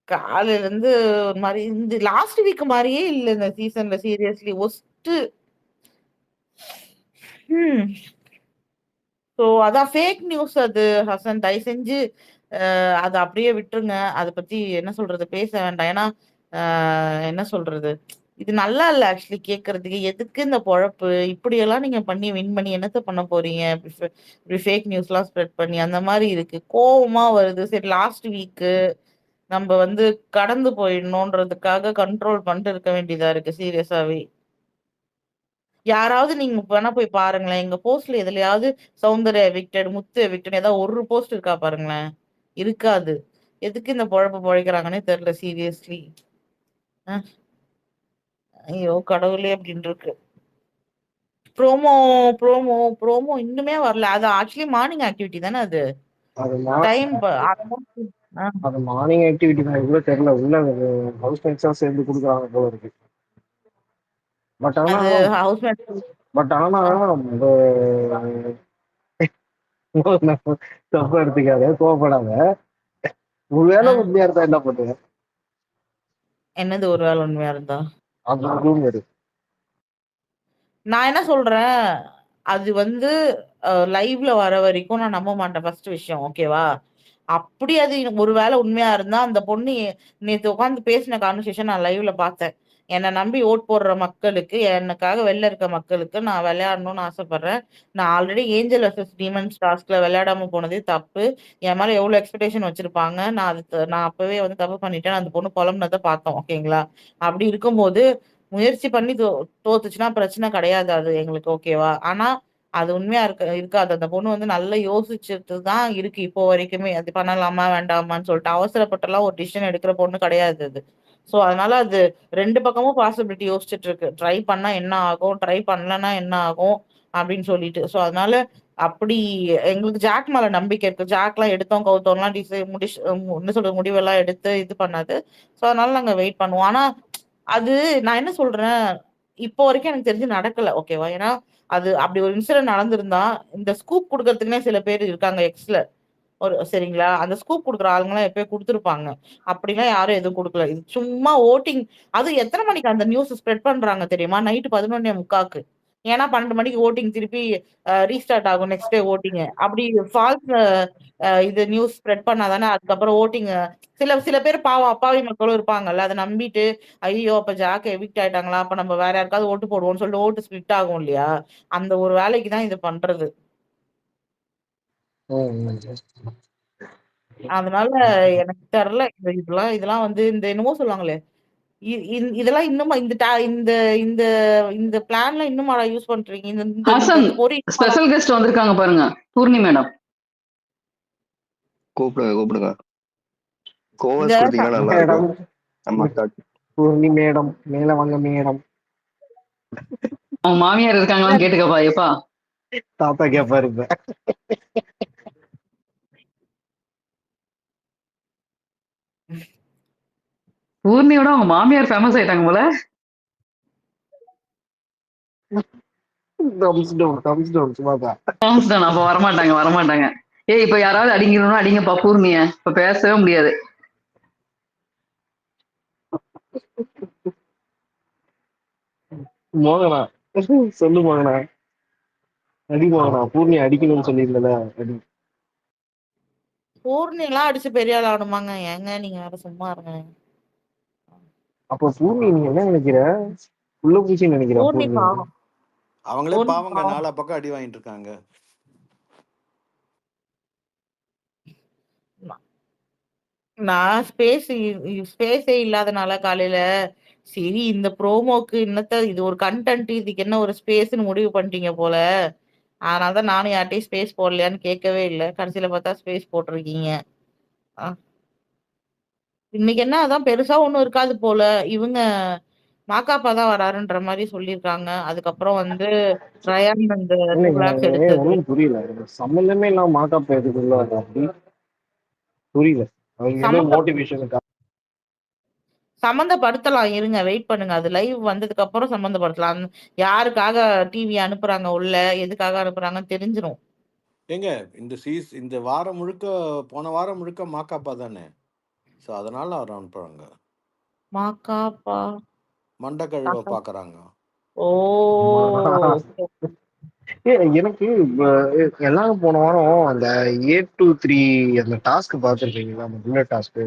காலையில இருந்து ஒரு மாதிரி இந்த லாஸ்ட் வீக் மாதிரியே இல்ல இந்த சீசன்ல. Seriously worst. ஸோ அதான் ஃபேக் நியூஸ் அது ஹசன். தயவு செஞ்சு அதை அப்படியே விட்டுருங்க. அதை பத்தி என்ன சொல்றது, பேச வேண்டாம். ஏன்னா என்ன சொல்றது, இது நல்லா இல்ல ஆக்சுவலி கேட்கறதுக்கு. எதுக்கு இந்த பொழப்பு? இப்படியெல்லாம் நீங்க பண்ணி வின் பண்ணி என்னத்த பண்ண போறீங்க? இப்படி ஃபேக் நியூஸ்லாம் ஸ்ப்ரெட் பண்ணி அந்த மாதிரி இருக்கு. கோவமா வருது. சரி லாஸ்ட் வீக்கு நம்ம வந்து கடந்து போயிடணுன்றதுக்காக கண்ட்ரோல் பண்ணிட்டு இருக்க வேண்டியதா இருக்கு சீரியஸாவே. யாராவது நீங்க வேணா போய் பாருங்களேன், எங்க போஸ்ட்ல எதுலயாவது சௌந்தர்யா எவிக்டட், முத்து எவிக்டட் ஏதாவது ஒரு போஸ்ட் இருக்கா பாருங்களேன். இருக்காது. எதுக்கு இந்த பொழப்பு பொழைக்கிறாங்கன்னே தெரியல சீரியஸ்லி. ஐயோ கடவுளே அப்படின்னு இருக்கு. ப்ரோமோ ப்ரோமோ ப்ரோமோ இன்னுமே வரல. அது ஆக்சுவலி மார்னிங் ஆக்டிவிட்டி தானே அது. டைம் அது மார்னிங் ஆக்டிவிட்டி தான் கூட தெரியல. உள்ள ஹவுஸ் மேட்ஸா சேர்ந்து கொடுக்குறாங்க போல இருக்கு. பட் ஆனா அது ஹவுஸ் பட் ஆனா தப்பா எடுத்துக்காத, கோவப்படாத. ஒருவேளை ஆ, உண்மையா இருந்தா என்ன பண்ணுவேன்? என்னது ஒரு வேளை உண்மையா இருந்தா? அதுவும் இருக்கு. நான் என்ன சொல்றேன், அது வந்து லைவ்ல வர வரைக்கும் நான் நம்ப மாட்டேன் ஃபர்ஸ்ட் விஷயம். ஓகேவா? அப்படி அது ஒரு வேளை உண்மையா இருந்தா, அந்த பொண்ணு நேத்து உட்கார்ந்து பேசின கான்வர்சேஷன் நான் லைவ்ல பார்த்தேன். என்ன நம்பி ஓட் போடுற மக்களுக்கு, எனக்காக வெளில இருக்க மக்களுக்கு நான் விளையாடணும்னு ஆசைப்படுறேன். நான் ஆல்ரெடி ஏஞ்சல் வெர்சஸ் டீமன்ஸ் டாஸ்க்ல விளையாடாம போனதே தப்பு. என் மேல எவ்வளவு எக்ஸ்பெக்டேஷன் வச்சிருப்பாங்க. நான் அப்பவே வந்து தப்பு பண்ணிட்டேன். அந்த பொண்ணு புலம்புனத பார்த்தோம். ஓகேங்களா? அப்படி இருக்கும்போது முயற்சி பண்ணி தோத்துச்சுன்னா பிரச்சனை கிடையாது அது எங்களுக்கு. ஓகேவா? ஆனா அது உண்மையா இருக்காது. அந்த பொண்ணு வந்து நல்லா யோசிச்சுட்டு தான் இருக்கு இப்போ வரைக்குமே. அது பண்ணலாமா வேண்டாமான்னு சொல்லிட்டு அவசரப்பட்டுலாம் ஒரு டிசிஷன் எடுக்கிற பொண்ணு கிடையாது அது. சோ அதனால அது 2 பக்கமும் பாசிபிலிட்டி யோசிச்சுட்டு இருக்கு. ட்ரை பண்ணா என்ன ஆகும், ட்ரை பண்ணலன்னா என்ன ஆகும் அப்படின்னு சொல்லிட்டு. சோ அதனால அப்படி எங்களுக்கு ஜாக் மேல நம்பிக்கை இருக்கு. ஜாக்லாம் எடுத்தோம் கவுத்தோம்லாம் என்ன சொல்றது, முடிவெல்லாம் எடுத்து இது பண்ணாது. சோ அதனால நாங்க வெயிட் பண்ணுவோம். ஆனா அது நான் என்ன சொல்றேன், இப்போ வரைக்கும் எனக்கு தெரிஞ்சு நடக்கல. ஓகேவா? ஏன்னா அது அப்படி ஒரு இன்சிடென்ட் நடந்திருந்தா, இந்த ஸ்கூப் குடுக்கறதுக்குன்னே சில பேர் இருக்காங்க எக்ஸ்ல. சரிங்களா? அந்த ஸ்கூப் குடுக்குற ஆளுங்கலாம் எப்பயோ குடுத்துருப்பாங்க. அப்படிலாம் யாரும் எதுவும் குடுக்கல. இது சும்மா வோட்டிங். அதுவும் எத்தன மணிக்கு அந்த நியூஸ் ஸ்ப்ரெட் பண்றாங்க தெரியுமா? நைட் 11:45க்கு. ஏன்னா 12 மணிக்கு வோட்டிங் திருப்பி ரீஸ்டார்ட் ஆகும் நெக்ஸ்ட் டே வோட்டிங். அப்படி ஃபால்ஸ் இது நியூஸ் ஸ்ப்ரெட் பண்ணா தானே அதுக்கப்புறம் வோட்டிங். சில சில பேர் பாவம் அப்பாவி மக்களும் இருப்பாங்கல்ல. அத நம்பிட்டு, ஐயோ! அப்ப ஜாக் எவிக்ட் ஆயிட்டாங்களா? அப்ப நம்ம வேற யாருக்காவது ஓட்டு போடுவோம்னு சொல்லிட்டு ஓட்டு ஸ்ப்ளிட் ஆகும் இல்லையா? அந்த ஒரு வேலைக்கு தான் இது பண்றது. அதனால எனக்கு தெரியல. இதெல்லாம் வந்து இந்த என்னமோ சொல்லுவாங்களே, இதெல்லாம் இன்னுமா இந்த இந்த இந்த பிளான்லாம் இன்னுமாடா யூஸ் பண்றீங்க? இந்த இந்த இந்த ஹாசன், இந்த பொறி இன்னுமாடா? ஸ்பெஷல் கெஸ்ட் வந்திருக்காங்க பாருங்க, பூர்ணி மேடம். கூப்பிடுங்க கூப்பிடுங்க. இந்த கோவஸ் கொடுத்தீங்கன்னா நல்லா இருக்கும். மேடம், நம்ம start. பூர்ணி மேடம், மேல வாங்க மேடம். அவங்க மாமியார் இருக்காங்களான்னு கேட்டுக்கப்பா. எப்பா தாத்தா கேப்பாரு இப்ப. பூர்ணியோட அவங்க மாமியார் ஃபேமஸ் ஆயிட்டாங்க போல. தம்ஸ் டவுன் சும்மாதான். அப்ப வரமாட்டாங்க வரமாட்டாங்க. ஏய், இப்ப யாராவது அடிக்கணும்னா அடிங்கப்பா பூர்ணிய. இப்ப பேசவே முடியாது. மோகனா, சொல்லு மோகனா. அடி மோகனா, பூர்ணி அடிக்கணும்னு சொல்லியிருந்தல, அடி. பூர்ணிலாம் அடிச்சு பெரிய ஆள் ஆகணுமாங்க? ஏங்க நீங்க வேற சும்மா இருங்க. அப்ப பூர்ணி நீ என்ன நினைக்கிற? உள்ள பூச்சி நினைக்கிற பூர்ணி பூர்ணி? பாவம். அவங்களே பூர்ணி பாவங்க, பாவம். 4 பக்கம் அடி வாங்கிட்டு இருக்காங்க. நான் ஸ்பேஸே இல்லாதனால காலையில சரி இந்த ப்ரோமோக்கு இன்னத்த இது ஒரு கண்டென்ட், இதுக்கு என்ன ஒரு ஸ்பேஸ்ன்னு முடிவு பண்ணிட்டீங்க போல. அதனாலதான் நானும் யார்ட்டையும் ஸ்பேஸ் போடலையான்னு கேட்கவே இல்லை. கடைசியில பார்த்தா ஸ்பேஸ் போட்டிருக்கீங்க. ஆ, இன்னைக்கு என்ன அதான் பெருசா ஒண்ணும் இருக்காது போல. இவங்க மாக்காப்பா தான் வராருன்ற மாதிரி சொல்லியிருக்காங்க. அதுக்கப்புறம் வந்து ரயான் அந்த இல்ல 2 lakhs எனக்கு எடுத்தது. ஒன்றும் புரியல. எனக்கு சம்மந்தமே இல்லாம மாக்காப்ப எதுக்குள்ள அப்படி புரியல. அவங்க ஏதோ சம்மந்த மோட்டிவேஷனுக்கா? சம்மந்தப்படுத்தலாம், இருங்க வெயிட் பண்ணுங்க. அது லைவ் வந்ததுக்கு அப்புறம் சம்மந்தப்படுத்தலாம். யாருக்காக டிவி அனுப்புறாங்க உள்ள, எதுக்காக அனுப்புறாங்கன்னு தெரிஞ்சிரும். ஏங்க இந்த வாரம் முழுக்க, போன வாரம் முழுக்க மாக்காப்பா தானே. ஸோ அதனால அவர் அனுப்புறாங்க. மாக்காப்பா மண்டை கழுவ பாக்குறாங்க. ஓ எனக்கு எல்லாரும் போன வாரம் அந்த 8 to 3 அந்த டாஸ்க் பார்த்துருக்கீங்களா? அந்த புல்லட் டாஸ்க்.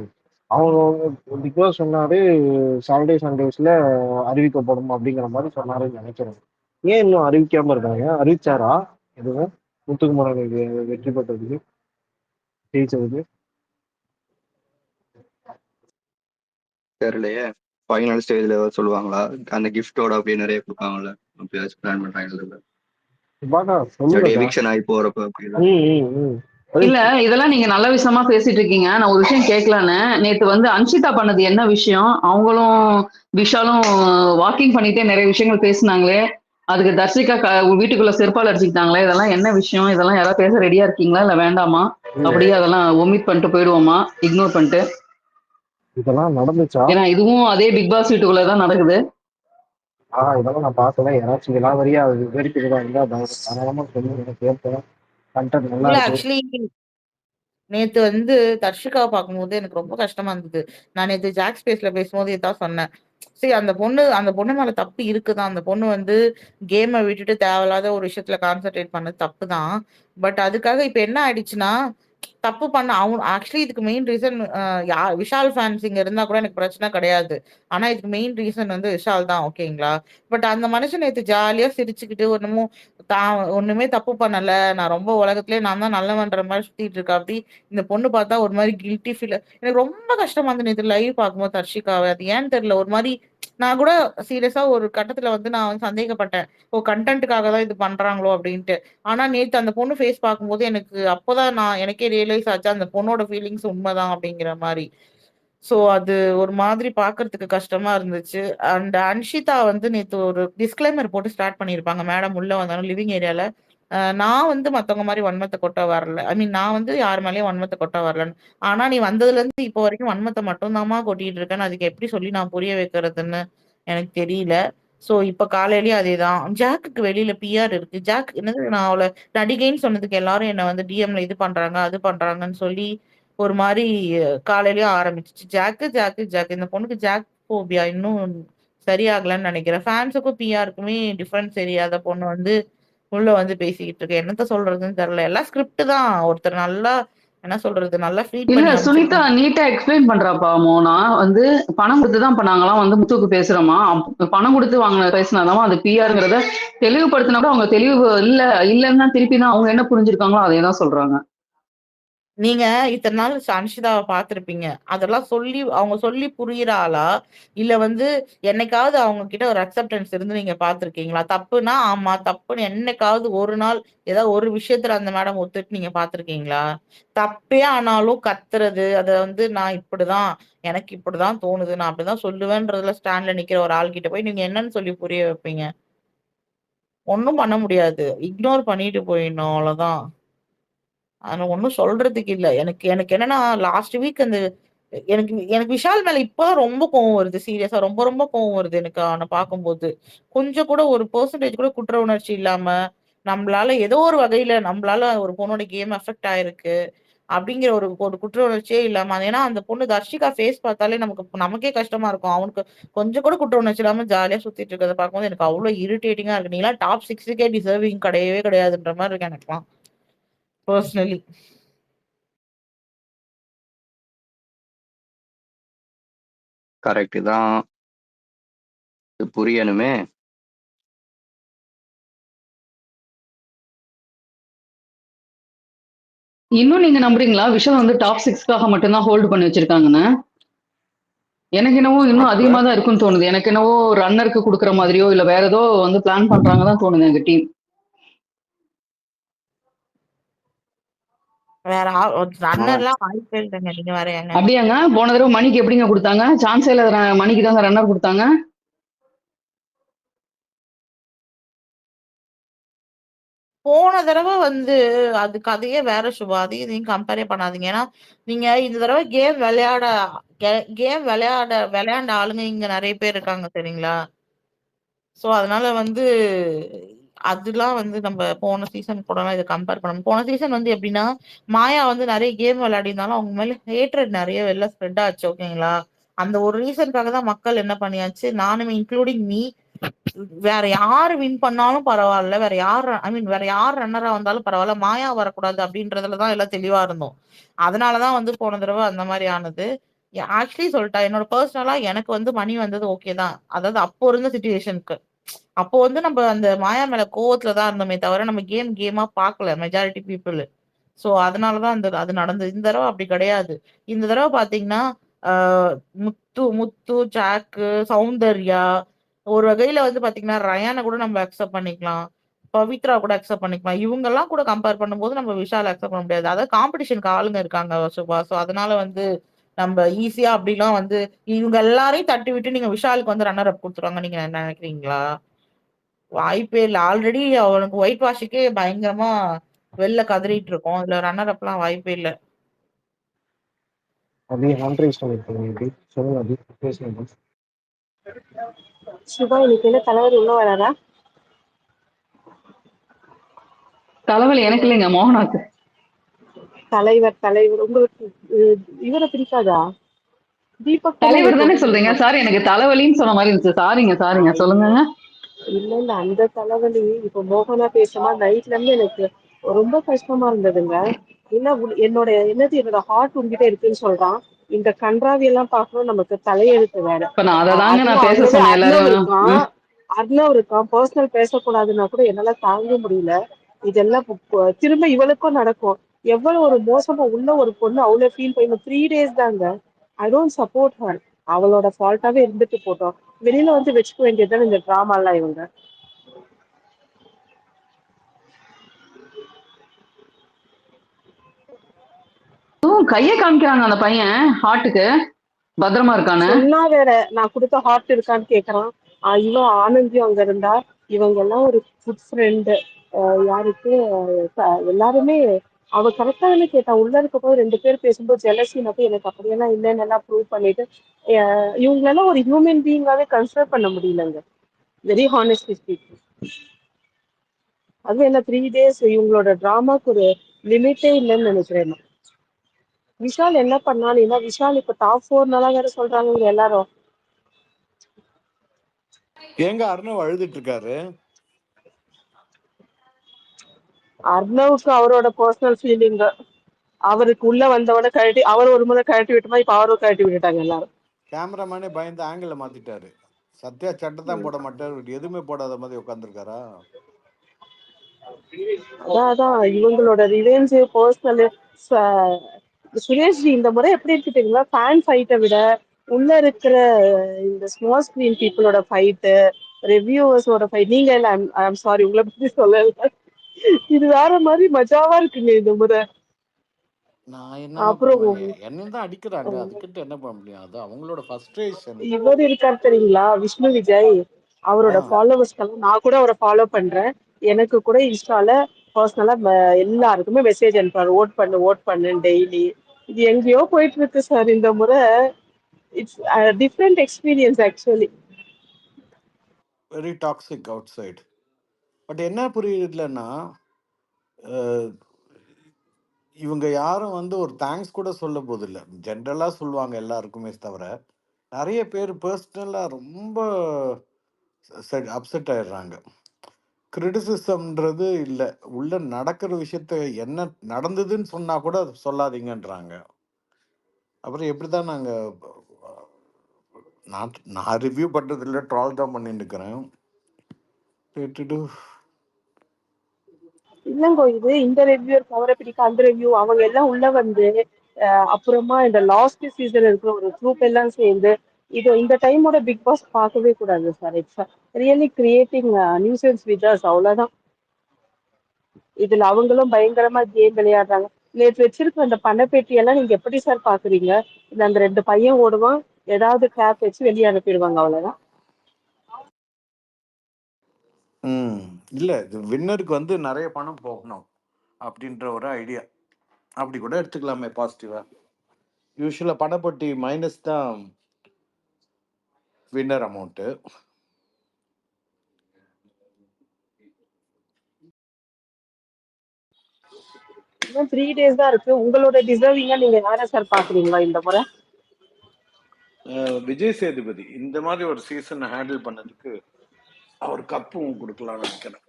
அவங்க பிக் பாஸ் சொன்னாரு சாட்டர்டே சண்டேஸ்ல அறிவிக்கப்படும் அப்படிங்கிற மாதிரி சொன்னாருன்னு நினைக்கிறேன். ஏன் இன்னும் அறிவிக்காம இருக்காங்க? அறிவிச்சாரா எதுவும் முத்துக்குமரன் வெற்றி பெற்றதுக்கு, ஜெயிச்சதுக்கு? தெரியலையே. ஃபைனல் ஸ்டேஜ்ல ஏதாவது சொல்லுவாங்களா? அந்த கிஃப்டோட அப்படியே நிறைய கொடுப்பாங்கல்ல, அப்படியாச்சும் பிளான் பண்றாங்க. பாக்கா இல்லாட்டி சொல்லுங்கக்கா. எவிக்ஷன் ஆகி போறப்ப அப்படின்னா. இல்ல, இதெல்லாம் நீங்க நல்ல விஷயமா பேசிட்டு இருக்கீங்க. நான் ஒரு விஷயம் கேட்கலான்னு. நேத்து வந்து அன்ஷிதா பண்ணது என்ன விஷயம்? அவங்களும் விஷாலும் வாக்கிங் பண்ணிட்டே நிறைய விஷயங்கள் பேசினாங்களே. அதுக்கு தர்ஷிகா வீட்டுக்குள்ள செருப்பால் அடிச்சுக்கிட்டாங்களே. இதெல்லாம் என்ன விஷயம்? இதெல்லாம் யாராவது பேச ரெடியா இருக்கீங்களா இல்ல வேண்டாமா? இல்ல அப்படியே அதெல்லாம் ஒமிட் பண்ணிட்டு போயிடுவோமா, இக்னோர் பண்ணிட்டு? இதெல்லாம் நடந்துச்சா? ஏன்னா இதுவும் அதே பிக் பாஸ் வீட்டுக்குள்ளதான் நடக்குது. இதெல்லாம் நான் பார்க்கல. யாராச்சும் விலாவரியா அது விவரிக்கிறதா இருந்தா தாராளமா சொல்லுங்க, கேட்பேன். கண்டென்ட் நல்லா இல்ல இருக்கு. ஆக்சுவலி நேத்து வந்து தர்ஷிகாவை பார்க்கும்போது எனக்கு ரொம்ப கஷ்டமா இருந்தது. நான் நேத்து ஜாக் ஸ்பேஸ்ல பேசும்போது இதான் சொன்னேன். சரி அந்த பொண்ணு மேல தப்பு இருக்குதான். அந்த பொண்ணு வந்து கேம விட்டுட்டு தேவையில்லாத ஒரு விஷயத்துல கான்சன்ட்ரேட் பண்ணது தப்புதான். பட் அதுக்காக இப்ப என்ன ஆயிடுச்சுன்னா, தப்பு பண்ண ஆக்சுவலி இதுக்கு மெயின் ரீசன் விஷால் ஃபேன்ஸ் இங்க இருந்தா கூட எனக்கு பிரச்சனை கிடையாது. ஆனா இதுக்கு மெயின் ரீசன் வந்து விஷால் தான். ஓகேங்களா? பட் அந்த மனுஷன் நேத்து ஜாலியா சிரிச்சுக்கிட்டு ஒண்ணுமும் ஒண்ணுமே தப்பு பண்ணல. நான் ரொம்ப உலகத்திலேயே நான் தான் நல்லவன்ற மாரி சுத்திட்டு இருக்காப்படி. இந்த பொண்ணு பார்த்தா ஒரு மாரி கில்ட்டி ஃபீல். எனக்கு ரொம்ப கஷ்டமா இருந்தது நேத்து லைவ் பார்க்கும்போது தர்ஷிகாவ. அது ஏன்னு தெரியல. ஒரு மாரி நான் கூட சீரியஸா ஒரு கட்டத்துல வந்து நான் வந்து சந்தேகப்பட்டேன். ஓ! கன்டென்ட்க்காக தான் இது பண்றாங்களோ அப்டின்ட்டு. ஆனா நேத்து அந்த பொண்ணு ஃபேஸ் பார்க்கும்போது எனக்கு அப்பதான் எனக்கே ரியலைஸ் ஆச்சு அந்த பொண்ணோட ஃபீலிங்ஸ் உண்மதான் அப்டிங்கிற மாரி. ஸோ அது ஒரு மாதிரி பார்க்கறதுக்கு கஷ்டமா இருந்துச்சு. அண்ட் அன்ஷிதா வந்து நேத்து ஒரு டிஸ்க்ளைமர் போட்டு ஸ்டார்ட் பண்ணியிருப்பாங்க. மேடம் உள்ள வந்தாலும் லிவிங் ஏரியால. நான் வந்து மத்தவங்க மாரி வன்மத்த கொட்ட வரல. ஐ மீன் நான் வந்து யார் மேலயும் வன்மத்த கொட்ட வரலன்னு. ஆனா நீ வந்ததுலருந்து இப்போ வரைக்கும் வன்மத்த மட்டும் தாம்மா கொட்டிட்டு இருக்கன்னு, அதுக்கு எப்படி சொல்லி நான் புரிய வைக்கிறதுன்னு எனக்கு தெரியல. ஸோ இப்ப காலையிலயும் அதேதான். ஜாக்குக்கு வெளியில பிஆர் இருக்கு. ஜாக் என்னது நான் அவள நடிகைன்னு சொன்னதுக்கு எல்லாரும் என்ன வந்து டிஎம்ல இது பண்றாங்க, அது பண்றாங்கன்னு சொல்லி ஒரு மாரி காலையிலயும் ஆரம்பிச்சுச்சு. ஜாக்கு. இந்த பொண்ணுக்கு ஜாக் ஃபோபியா இன்னும் சரியாகலன்னு நெனைக்கிறேன். ஃபேன்ஸுக்கும் பிஆருக்குமே டிஃபரன்ஸ் தெரியாத பொண்ணு வந்து உள்ள வந்து பேசிக்கிட்டு இருக்கு. என்னத்த சொல்றதுன்னு தெரியல. எல்லாம் ஸ்கிரிப்ட் தான். ஒருத்தர் நல்லா என்ன சொல்றது? நல்லா ஃபீட் இல்ல பண்ணி சுனிதா அனுப்பிச்சிருக்காங்க. நீட்டா எக்ஸ்பிளைன் பண்றாப்பா மோனா. வந்து பணம் குடுத்து தான் இப்ப நாங்கலாம் வந்து முத்துவுக்கு பேசுறோமா, பணம் குடுத்து பேசினாதான் அது பிஆர்ங்கிறத தெளிவுபடுத்தினா கூட அவங்க தெளிவு இல்லன்னா திருப்பி தான் அவங்க என்ன புரிஞ்சிருக்காங்களோ அதே தான் சொல்றாங்க. நீங்க இத்தன நாள் அன்ஷிதாவ பார்த்திருப்பீங்க. அதெல்லாம் அவங்க சொல்லி புரியிற ஆளா? இல்ல வந்து என்னைக்காவது அவங்க கிட்ட ஒரு அக்செப்டன்ஸ் இருந்து நீங்க பார்த்திருக்கீங்களா? தப்புனா ஆமா, தப்புன்னு என்னைக்காவது ஒரு நாள் ஏதாவது ஒரு விஷயத்துல அந்த மேடம் ஒத்துட்டு நீங்க பார்த்திருக்கீங்களா? தப்பே ஆனாலும் கத்துறது, அத வந்து நான் இப்படிதான், எனக்கு இப்படிதான் தோணுது, நான் அப்படிதான் சொல்லுவேன்றதுல ஸ்டாண்ட்ல நிக்கிற ஒரு ஆள் கிட்ட போய் நீங்க என்னன்னு சொல்லி புரிய வைப்பீங்க? ஒண்ணும் பண்ண முடியாது. இக்னோர் பண்ணிட்டு போயிடணும் அவ்வளோதான். ஆனா ஒண்ணும் சொல்றதுக்கு இல்ல. எனக்கு எனக்கு என்னன்னா லாஸ்ட் வீக் எனக்கு எனக்கு விஷால் மேல இப்பதான் ரொம்ப கோவம் வருது. சீரியஸா ரொம்ப ரொம்ப கோவம் வருது எனக்கு அவன பார்க்கும்போது. கொஞ்சம் கூட ஒரு பெர்சன்டேஜ் கூட குற்ற உணர்ச்சி இல்லாம, நம்மளால ஏதோ ஒரு வகையில நம்மளால ஒரு பொண்ணோட கேம் அஃபெக்ட் ஆயிருக்கு. அப்படிங்கிற ஒரு ஒரு குற்ற உணர்ச்சியே இல்லாம ஏன்னா அந்த பொண்ணு தர்ஷிகா ஃபேஸ் பார்த்தாலே நமக்கே கஷ்டமா இருக்கும். அவனுக்கு கொஞ்சம் கூட குற்ற உணர்ச்சி இல்லாம ஜாலியா சுத்திட்டு இருக்கிறத பார்க்கும்போது எனக்கு அவ்ளோ இரிட்டேட்டிங்கா இருக்கு. நீலாம் டாப் 6க்கே டிசர்விங் கிடையவே கிடையாதுன்ற மாரி இருக்கு எனக்கெல்லாம். பெர்சனலி. கரெக்ட் தான். இது புரியணுமே. இன்னும் நீங்க நம்புறீங்களா விஷால் வந்து டாப் 6க்காக மட்டும் தான் ஹோல்ட் பண்ணி வச்சிருக்காங்கன்னு? எனக்கு என்னவோ இன்னும் அப்ப அதிகமா தான் இருக்குன்னு தோணுது. எனக்கு என்னவோ ரன்னருக்கு குடுக்குற மாதிரியோ, இல்ல வேற ஏதோ வந்து பிளான் பண்றாங்க தான் தோணுது எங்க டீம். வேற ஆனா ரன்னர்லாம் வாய்ப்பே இல்லைங்க. நீங்க வேற ஏங்க? அப்படியாங்க? போன தடவ மணிக்கு எப்படிங்க குடுத்தாங்க? சான்ஸே இல்லாத மணிக்கு தாங்க ரன்னர் குடுத்தாங்க. போன தடவ வந்து அது கதையே வேற சுபா. அதையும் இதையும் கம்பேரே பண்ணாதீங்க. ஏன்னா, நீங்க இந்த தடவ கேம் விளையாண்ட ஆளுங்க இங்க நெறைய பேர் இருக்காங்க சரிங்களா? ஸோ, அதனால வந்து அதெல்லாம் வந்து நம்ம போன சீசன் கூடலாம் இத கம்பேர் பண்ணணும். போன சீசன் வந்து எப்படின்னா, மாயா வந்து நெறைய கேம் விளையாடியிருந்தாலும், அவங்க மேல ஹேட்ரட் நெறைய வெளில ஸ்ப்ரெட் ஆச்சு. ஓகேங்களா? அந்த ஒரு ரீசனுக்காக தான் மக்கள் என்ன பண்ணியாச்சு, நானுமே இன்க்ளூடிங் மீ வேற யாரு வின் பண்ணாலும் பரவால்ல. வேற யார் ரன்னரா வந்தாலும் பரவால்ல. மாயா வரக்கூடாது அப்படின்றதுல தான் எல்லாம் தெளிவா இருந்தோம். அதனால தான் வந்து போன தடவ அந்த மாரி ஆனது. ஆக்சுவலி சொல்ட்டா, என்னோட பெர்சனலா எனக்கு வந்து மணி வந்தது ஓகே தான். அதாவது அப்போ இருந்த சிச்சுவேஷனுக்கு. அப்போ வந்து நம்ம அந்த மாயா மேல கோவத்துல தான் இருந்தோமே தவிர, நம்ம கேமா பார்க்கல மெஜாரிட்டி பீப்பிள். சோ அதனால தான் அது நடந்தது. இந்த தடவ அப்படி கிடையாது. இந்த தடவ பார்த்தீங்கன்னா, ஆ முத்து, ஜாக்கு, சௌந்தர்யா ஒரு வகையில வந்து பார்த்தீங்கன்னா, ரயான கூட நம்ம அக்செப்ட் பண்ணிக்கலாம். பவித்ரா கூட அக்செப்ட் பண்ணிக்கலாம். இவங்கலாம் கூட கம்பேர் பண்ணும்போது நம்ம விஷால அக்செப்ட் பண்ண முடியாது. அதாவது காம்படிஷனுக்கு ஆளுங்க இருக்காங்க சுபா. சோ அதனால வந்து நம்ம ஈஸியா அப்படிலாம் வந்து இவங்க எல்லாரையும் தட்டி விட்டு நீங்க விஷாலுக்கு வந்து ரன்னர் அப் குடுத்துருவாங்க நீங்க நினைக்கிறீங்களா? வாய்ப்பே இல்ல. ஆல்ரெடி அவனுக்கு ஒயிட் வாஷ்க்கே பயங்கரமா வெளில கதறிட்டு இருக்கோம். இதுல ரன்னர் அப்லாம் வாய்ப்பே இல்ல. அபி ஹேண்ட் ரைஸ் பண்ணிருக்கீங்க அபி. சொல்லுங்க அபி, பேசுங்க அபி. சுபா இன்னைக்கு என்ன தலைவர் உள்ள வராரா? தலைவலி எனக்கு இல்லைங்க, மோகனாக்கு. தலைவர் உங்களுக்கு இவரை பிடிக்காதா? தீபக் தானே தலைவர் உங்களுக்கு தானே ரொம்ப சொல்றீங்க பிடிக்கும். சார்? எனக்கு தலைவலின்னு சொன்ன மாதிரி இருந்துச்சு. சாரிங்க சொல்லுங்க. இல்ல அந்த தலைவலி இப்ப மோகனா பேசுமா நைட்ல இருந்து எனக்கு ரொம்ப கஷ்டமா இருந்ததுங்க. என்ன என்னோட ஹார்ட் உங்ககிட்ட இருக்குன்னு சொல்றான். இந்த கன்றாவி எல்லாம் பார்க்கணும், நமக்கு தலையெழுத்து வேற. இப்ப நான் அதை தாங்க அதுவும் நான் பேச ஆல்ரெடி சொன்னேன் அர்ணவ் எல்லாரும். இருக்கான். அர்ணவ் இருக்கான், பர்சனல் பேசக்கூடாதுன்னா கூட என்னால தாங்க முடியல. இதெல்லாம் திரும்ப இவளுக்கும் நடக்கும். எவ்வளவு ஒரு மோசமா உள்ள ஒரு பொண்ணு அவ்வளவு ஃபீல் பண்ணி 3 days தாங்க. I don't support her. அவளோட ஃபால்ட்டாவே இருந்துட்டு போட்டோம். வெளியில வந்து வச்சுக்க வேண்டியதுதான் இந்த டிராமா எல்லாம் இவங்க. கைய காமிக்கிறாங்க அந்த பையன் ஹார்ட்டுக்கு, பத்திரமா இருக்கான்னு. சொன்னா வேற நான் கொடுத்த ஹார்ட் இருக்கான்னு கேக்குறான். இவன் ஆனந்தியும் அங்க இருந்தா. இவங்க எல்லாம் ஒரு குட் ஃப்ரெண்டு. யாருக்கு எல்லாருமே அவ கரெக்டா தானே கேட்டா. உள்ள இருக்க போது 2 பேர் பேசும்போது ஜெலசின்னு போய் எனக்கு அப்படியெல்லாம் இல்லைன்னு எல்லாம் ப்ரூவ் பண்ணிட்டு இவங்களெல்லாம் ஒரு ஹியூமன் பீயிங்காவே கன்சிடர் பண்ண முடியலங்க. Very honestly speaking. அது என்ன 3 days இவங்களோட டிராமாக்கு ஒரு லிமிட்டே இல்லைன்னு நினைக்கிறேன். விஷால் என்ன பண்ணாலும் ஏன்னா விஷால் இப்ப டாப் 4 வேற சொல்றாங்க எல்லாரும். எங்க அர்ணவ் அழுதுட்டு இருக்காரு? அர்ணவுக்கு அவரோட பர்சனல் ஃபீலிங். அவருக்கு உள்ள வந்தவன கழட்டி அவர் ஒரு முறை கழட்டி விட்டுமா, இப்ப அவரும் கழட்டி விட்டுட்டாங்க எல்லாரும். கேமராமேனே பயந்து ஆங்கிள் மாத்திட்டாரு. சத்யா சட்டை தான் போட மாட்டாரு, எதுவுமே போடாத மாதிரி உட்காந்துருக்காரா? அதான் இவங்களோட ரிவெஞ்ச் பர்சனல். சுரேஷ்ஜி இந்த முறை எப்படி இருக்குங்களா, ஃபேன் ஃபைட்டை விட உள்ள இருக்கிற இந்த ஸ்மால் ஸ்கிரீன் பீப்புளோட ஃபைட்டு, ரிவ்யூவர்ஸோட ஃபைட். நீங்க இல்ல, ஐம் சாரி உங்களை பத்தி சொல்லல. இது வேற மாதிரி மஜாவா இருக்குங்க இந்த முறை. நான் என்ன அப்புறம் பண்ணுவேன், என்னையும் தான் அடிக்கிறாங்க, அதுக்கிட்ட என்ன பண்ண முடியும்? அது அவங்களோட ஃபர்ஸ்ட்ரேஷன். இவர் இருக்காரு தெரியுங்களா, விஷ்ணு விஜய். அவரோட ஃபாலோவர்ஸ்க்கெல்லாம் நான் கூட அவரை ஃபாலோ பண்றேன். எனக்கு கூட இன்ஸ்டால பர்சனலா எல்லாருக்குமே மெசேஜ் அனுப்புறாரு, ஓட் பண்ணு டெய்லி. இது எங்கேயோ போயிட்டு இருக்கு சார் இந்த முறை. It's different experience actually. Very toxic outside. But என்ன புரியலன்னா, இவங்க யாரும் வந்து ஒரு தேங்க்ஸ் கூட சொல்ல போதில்லை. ஜென்ரலா சொல்லுவாங்க எல்லாருக்குமே தவிர, நிறைய பேர் பர்சனலா ரொம்ப அப்செட் ஆயிடுறாங்க. கிரிட்டிசிசம்ன்றது இல்லை, உள்ள நடக்கிற விஷயத்த என்ன நடந்ததுன்னு சொன்னா கூட சொல்லாதீங்கன்றாங்க. அப்புறம் எப்படிதான் நாங்க நான் ரிவ்யூ பண்றது இல்லை, ட்ரால் தான் பண்ணிட்டு இருக்கிறேன். இல்லைங்கோ, இது இந்த ரிவ்யூ அவரை பிடிக்க, அந்த ரிவ்யூ அவங்க எல்லாம் உள்ள வந்து அப்புறமா இந்த லாஸ்ட் சீசன் இருக்கிற ஒரு குரூப் எல்லாம் சேர்ந்து இந்த டைமோட பிக் பாஸ் பார்க்கவே கூடாது sir. It's really creating nuisance with us, அவ்வளவுதான். இதுல அவங்களும் பயங்கரமா கேம் விளையாடுறாங்க. நேற்று வச்சிருக்க அந்த பணப்பேட்டி எல்லாம் நீங்க எப்படி சார் பாக்குறீங்க? இந்த அந்த 2 பையன் ஓடுவான், ஏதாவது கேப் வச்சு வெளியே அனுப்பிடுவாங்க, அவ்வளவுதான். இல்ல, இது வின்னருக்கு வந்து நிறைய பணம் போகணும் அப்படின்ற ஒரு ஐடியா. அப்படி கூட எடுத்துக்கலாமே பாசிட்டிவா. யூஸ்வலா பணப்பட்டி மைனஸ் தான் வின்னர் அமௌண்ட்டு. இன்னும் 3 days தான் இருக்கு. உங்களோட டிசர்விங்கா நீங்க யாரை சார் பாக்குறீங்களா இந்த முறை? விஜய் சேதுபதி இந்த மாதிரி ஒரு சீசனை ஹேண்டில் பண்ணதுக்கு அவர் கப்பும் கொடுக்கலாம்னு நினைக்கிறேன்.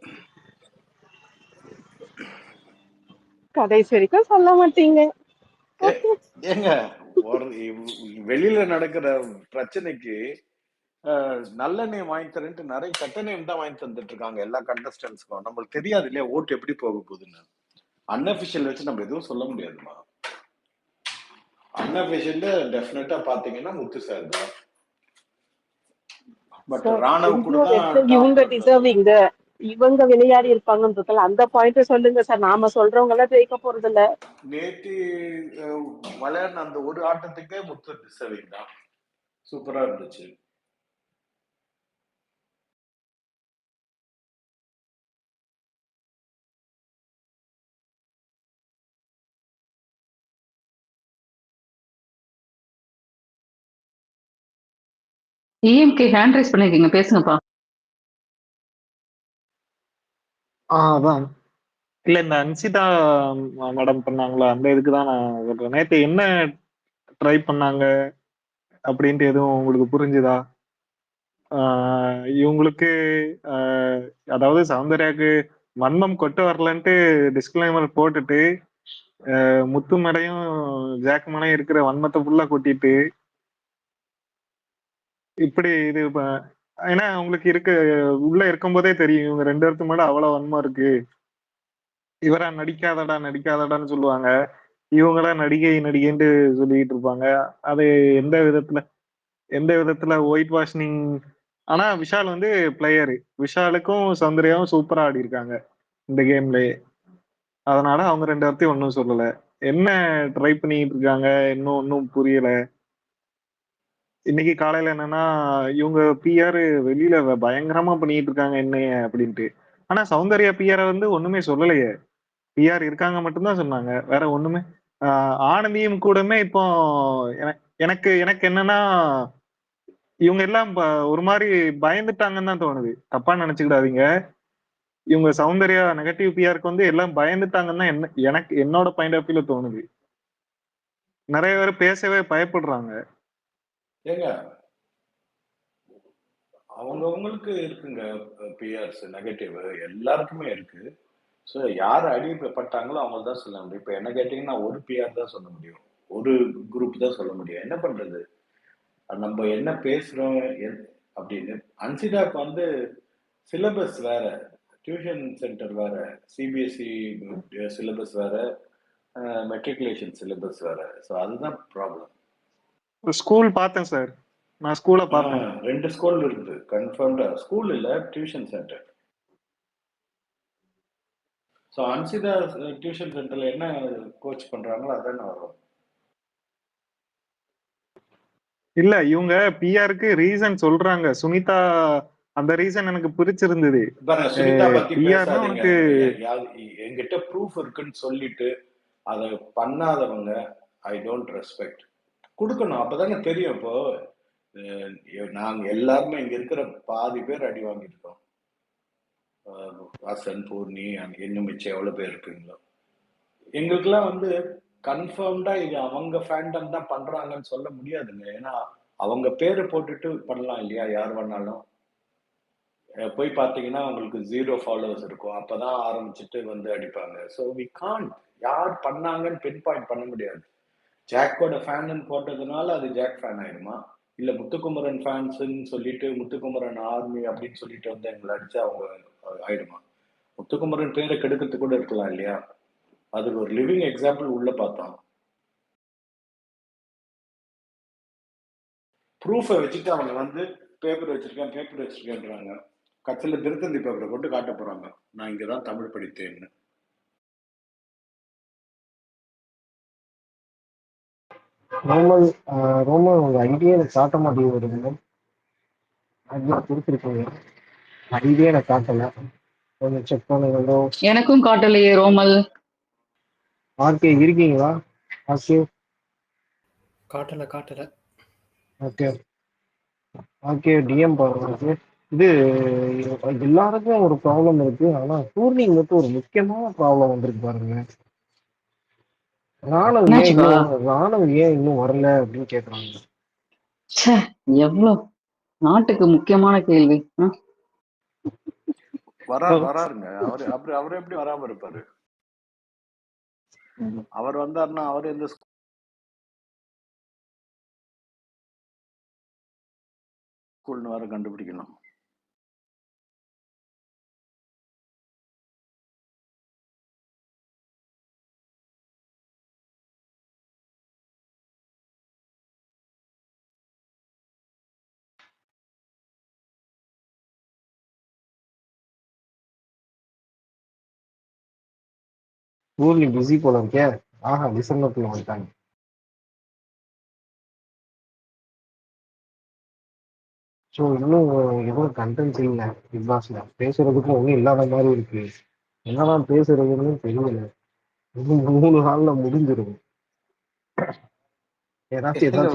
கடைசி வரைக்கும் சொல்ல மாட்டீங்க. ஏங்க, ஒரு வெளியில நடக்கிற பிரச்சனைக்கு நல்ல நேம் வாங்கி தரேன்ட்டு நிறைய கெட்ட நேம் தான் வாங்கி தந்துட்டு இருக்காங்க எல்லா கண்டஸ்டன்ஸ்க்கும். நம்மளுக்கு தெரியாது இல்லையா ஓட்டு எப்படி போக போகுதுன்னு. அன்அபிஷியல் வச்சு நம்ம எதுவும் சொல்ல முடியாதுமா. அன்அபிஷியல் டெஃபினட்டா பாத்தீங்கன்னா முத்து சார் தான். பட் ராணவ் கூட தான் இவங்க டிசர்விங், இவங்க விளையாடி இருப்பாங்கன்னு அந்த பாயிண்ட் சொல்லுங்க சார். நாம சொல்றவங்க எல்லாம் ஜெயிக்க போறது இல்ல. நேற்று விளையாடின அந்த ஒரு ஆட்டத்துக்கே முத்து டிசர்விங் தான். சூப்பரா இருந்துச்சு. EMK ஹேண்ட் ரைஸ் பண்ணிருக்கீங்க, பேசுங்கப்பா. அதான் இல்ல இந்த அன்சிதா மேடம் பண்ணாங்களா அந்த இதுக்கு தான் நான் சொல்றேன். நேத்து என்ன ட்ரை பண்ணாங்க அப்படின்ட்டு எதுவும் உங்களுக்கு புரிஞ்சுதா? இவங்களுக்கு அதாவது சௌந்தர்யாக்கு வன்மம் கொட்ட வரலன்ட்டு டிஸ்கிளைமர் போட்டுட்டு முத்து மேடையும் ஜாக் மேடையும் இருக்கிற வன்மத்தை ஃபுல்லா கொட்டிட்டு இப்படி இது ஏன்னா உங்களுக்கு உள்ள இருக்கும் போதே தெரியும் இவங்க 2 பேருக்கு மேல அவ்வளவு வன்மம் இருக்கு. இவரா நடிக்காதடான்னு சொல்லுவாங்க, இவங்களா நடிகைன்ட்டு சொல்லிட்டு இருப்பாங்க. அது எந்த விதத்துல ஒயிட் வாஷிங். ஆனா விஷால் வந்து பிளேயரு, விஷாலுக்கும் சௌந்தர்யாவும் சூப்பரா ஆடி இருக்காங்க இந்த கேம்லயே. அதனால அவங்க 2 பேர்த்தையும் ஒன்றும் சொல்லல. என்ன ட்ரை பண்ணிட்டு இருக்காங்க இன்னும் ஒன்றும் புரியல. இன்னைக்கு காலையில என்னன்னா இவங்க பிஆர் வெளியில பயங்கரமா பண்ணிட்டு இருக்காங்க என்னைய அப்படின்ட்டு. ஆனா சௌந்தர்யா பிஆர் வந்து ஒண்ணுமே சொல்லலையே, பிஆர் இருக்காங்க மட்டும்தான் சொன்னாங்க, வேற ஒண்ணுமே. ஆனந்தியும் கூடமே இப்போ எனக்கு எனக்கு என்னன்னா இவங்க எல்லாம் ஒரு மாதிரி பயந்துட்டாங்கன்னு தான் தோணுது. தப்பா நினைச்சுக்கிடாதீங்க. இவங்க சௌந்தர்யா நெகட்டிவ் பிஆருக்கு வந்து எல்லாம் பயந்துட்டாங்கன்னு தான் எனக்கு என்னோட பாயிண்ட் ஆஃப் வியூல தோணுது. நிறைய பேர் பேசவே பயப்படுறாங்க. ஏங்க அவங்கவுங்களுக்கு இருக்குங்க பிஆர்ஸ் நெகட்டிவ், எல்லாருக்குமே இருக்கு. ஸோ யார் அடிப்பட்டாங்களோ அவங்க தான் சொல்ல முடியும். இப்போ என்ன கேட்டிங்கன்னா ஒரு பிஆர் தான் சொல்ல முடியும், ஒரு குரூப் தான் சொல்ல முடியும். என்ன பண்றது, நம்ம என்ன பேசுறோம் அப்படின்னு. அன்சிதாக்கு வந்து சிலபஸ் வேற, டியூஷன் சென்டர் வேற, சிபிஎஸ்இ சிலபஸ் வேற, மெட்ரிகுலேஷன் சிலபஸ் வேற. ஸோ அதுதான் ப்ராப்ளம். ஸ்கூல் பார்த்தேன் சார், நான் ஸ்கூலை பார்த்தேன். 2 ஸ்கூல் இருக்குது கன்ஃபார்ம்டா. ஸ்கூல் இல்ல, tuition centre. So Anshitha tuition சென்டர்ல என்ன கோச் பண்றாங்களோ அதானே வரும். இல்ல இவங்க பிஆருக்கு ரீசன் சொல்றாங்க. சுனிதா அந்த ரீசன் எனக்கு பிடிச்சிருந்தது. சுனிதா பத்தி பிஆர்னா பேசாதீங்க. உனக்கு என்கிட்ட ப்ரூஃப் இருக்குன்னு சொல்லிட்டு அதை பண்ணாதவங்க ஐ டோன்ட் ரெஸ்பெக்ட். கொடுக்கணும், அப்பதானே தெரியும். இப்போ நாங்க எல்லாருமே இங்க இருக்கிற பாதி பேர் அடி வாங்கியிருக்கோம். வாசன், பூர்ணி, இன்னும் மிச்சம் எவ்வளவு பேர் இருக்குங்களோ. எங்களுக்கெல்லாம் வந்து கன்ஃபார்ம்டா இது அவங்க ஃபேண்டம் தான் பண்றாங்கன்னு சொல்ல முடியாதுங்க. ஏன்னா அவங்க பேரை போட்டுட்டு பண்ணலாம் இல்லையா, யார் வேணாலும். போய் பார்த்தீங்கன்னா உங்களுக்கு 0 ஃபாலோவர்ஸ் இருக்கும், அப்பதான் ஆரம்பிச்சுட்டு வந்து அடிப்பாங்க. ஸோ வி காண்ட் யார் பண்ணாங்கன்னு பின் பாயிண்ட் பண்ண முடியாது. ஜாக்கோட ஃபேன் போட்டதுனால அது ஜாக் ஃபேன் ஆயிடுமா, இல்ல முத்துக்குமரன் ஃபேன்ஸ்ன்னு சொல்லிட்டு முத்துக்குமரன் ஆர்மி அப்படின்னு சொல்லிட்டு வந்து எங்களை அடிச்சு அவங்க ஆயிடுமா? முத்துக்குமரன் பேரை கெடுக்கிறது கூட இருக்கலாம் இல்லையா. அதுக்கு ஒரு லிவிங் எக்ஸாம்பிள் உள்ள பார்த்தோம். ப்ரூஃபை வச்சுட்டு அவங்க வந்து பேப்பர் வச்சிருக்கேன்றாங்க. கட்சியில் திருத்தந்தி பேப்பரை கொண்டு காட்ட போறாங்க, நான் இங்கதான் தமிழ் படித்தேன்னு. ரோமல் உங்க ஐடியா எனக்கு காட்ட மாட்டேங்குது. ஐடியா கொடுத்துருக்கீங்க, ஐடியா எனக்கு காட்டல, கொஞ்சம் செக் பண்ணுங்க. எனக்கும் காட்டலையே ரோமல். ஆர்கே இருக்கீங்களா? ஆர்கே காட்டல. ஓகே ஓகே, டிஎம் பாருங்க. இது எல்லாருக்கும் ஒரு ப்ராப்ளம் இருக்கு, ஆனா டூர்னிங் மட்டும் ஒரு முக்கியமான ப்ராப்ளம் வந்திருக்கு பாருங்க. ராணுவ ஏன் இன்னும் வரல அப்படின்னு கேக்குறாங்க. எவ்வளவு நாட்டுக்கு முக்கியமான கேள்வி. வராருங்க அவர் எப்படி வராம இருப்பாரு? அவர் வந்தாருன்னா அவர் எந்த ஸ்கூல்னு வர கண்டுபிடிக்கணும். ஊர்லி பிஸி போல இருக்கே. ஆஹா, டிசம்பர்ல வந்துட்டாங்க. ஸோ இன்னும் எதுவும் கண்டென்ட்ஸ் இல்லை பிக் பாஸ்ல, பேசுறதுக்கு ஒன்றும் இல்லாத மாதிரி இருக்கு. என்னதான் பேசுறதுன்னு தெரியல. இன்னும் 3 நாள்ல முடிஞ்சிடும்.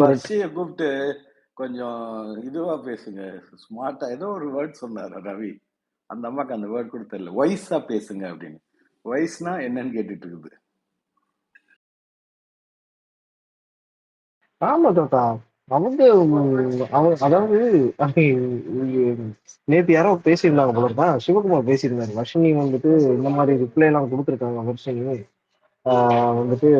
வர்ஷியை கூப்பிட்டு கொஞ்சம் இதுவா பேசுங்க, ஸ்மார்ட்டா. ஏதோ ஒரு வேர்ட் சொன்னாரு ரவி, அந்த அம்மாக்கு அந்த வேர்ட் கூட தெரியல, வைஸா பேசுங்க அப்படின்னு. வயசுனா என்னன்னு கேட்டுட்டு இருக்குது. ஆமா தாத்தா. அவங்க அதாவது நேத்து யாரோ பேசியிருந்தாங்க போல இருக்கா, சிவகுமார் பேசியிருந்தாரு. வர்ஷினி வந்துட்டு இந்த மாதிரி ரிப்ளை எல்லாம் கொடுத்துருக்காங்க. வர்ஷினி வந்துட்டு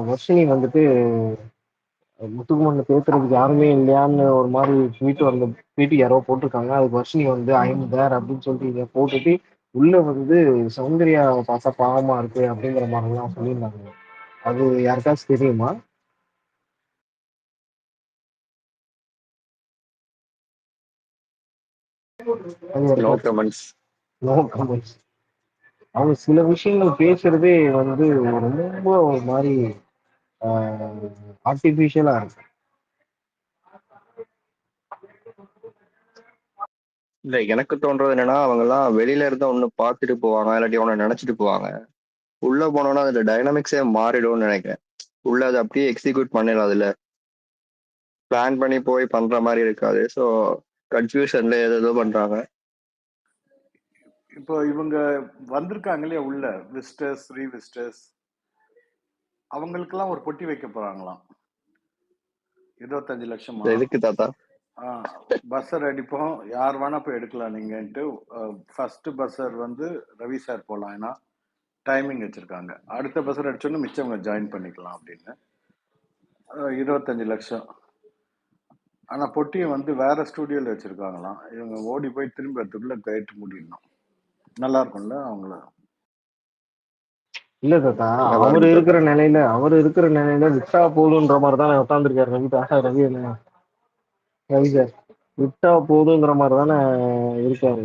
வர்ஷினி வந்துட்டு முத்துக்குமண்ண பேசுறதுக்கு யாருமே இல்லையான்னு ஒரு மாதிரி ட்வீட் யாரோ போட்டிருக்காங்க. அதுக்கு வர்ஷினி வந்து ஐம் தேர் அப்படின்னு சொல்லிட்டு இதை போட்டுட்டு உள்ள வந்து சௌந்தர்யா பார்த்தா பாவமா இருக்கு அப்படிங்கிற மாதிரிலாம் சொல்லியிருந்தாங்க. அது யாருக்காச்சும் தெரியுமா? அது நோ யாருக்காச்சும் கமெண்ட்ஸ். No comments. அவங்க சில விஷயங்கள் பேசுறதே வந்து ரொம்ப ஒரு மாதிரி ஆர்டிபிஷியலா இருக்கு. இல்ல எனக்கு தோன்றது என்னன்னா, அவங்க எல்லாம் வெளியில இருந்தா ஒண்ணு பார்த்துட்டு போவாங்க, இல்லாட்டி ஒண்ணு நினைச்சிட்டு போவாங்க. உள்ள போனோம்னா அதுல டைனாமிக்ஸே மாறிடும்னு நினைக்கிறேன். உள்ள அதை அப்படியே எக்ஸிக்யூட் பண்ணலாம், அதுல பிளான் பண்ணி போய் பண்ற மாதிரி இருக்காது. ஸோ கன்ஃபியூஷன்ல ஏதோ பண்றாங்க. இப்போ இவங்க வந்திருக்காங்களே உள்ள விசிட்டர்ஸ் ரீவிசிட்டர்ஸ், அவங்களுக்கெல்லாம் ஒரு பொட்டி வைக்க போறாங்களாம். 25 லட்சமா? எதுக்கு தாத்தா? பஸ்ஸர் அடிப்போம், யார் வேணா போய் எடுக்கலாம் நீங்கன்ட்டு. ஃபர்ஸ்ட் பஸ்ஸர் வந்து ரவி சார் போகலாம், ஏன்னா டைமிங் வச்சிருக்காங்க. அடுத்த பஸ்ஸர் அடிச்சோன்னு மிச்சவங்க ஜாயின் பண்ணிக்கலாம் அப்படின்னு. 25 லட்சம். ஆனா பொட்டியை வந்து வேற ஸ்டூடியோல வச்சிருக்காங்களாம். இவங்க ஓடி போய் திரும்பி அதுக்குள்ள கயிட்டு முடியணும். நல்லா இருக்கும்ல அவங்கள. இல்ல தாத்தா, நல்லா அவர் இருக்கு இருக்கிற தாத்தா. நிலையில விட்டா போதுன்ற மாதிரி தானே உட்காந்துருக்காரு ரவி என்ன ரவி சார். விட்டா போதுங்கிற மாதிரி தானே இருக்காரு.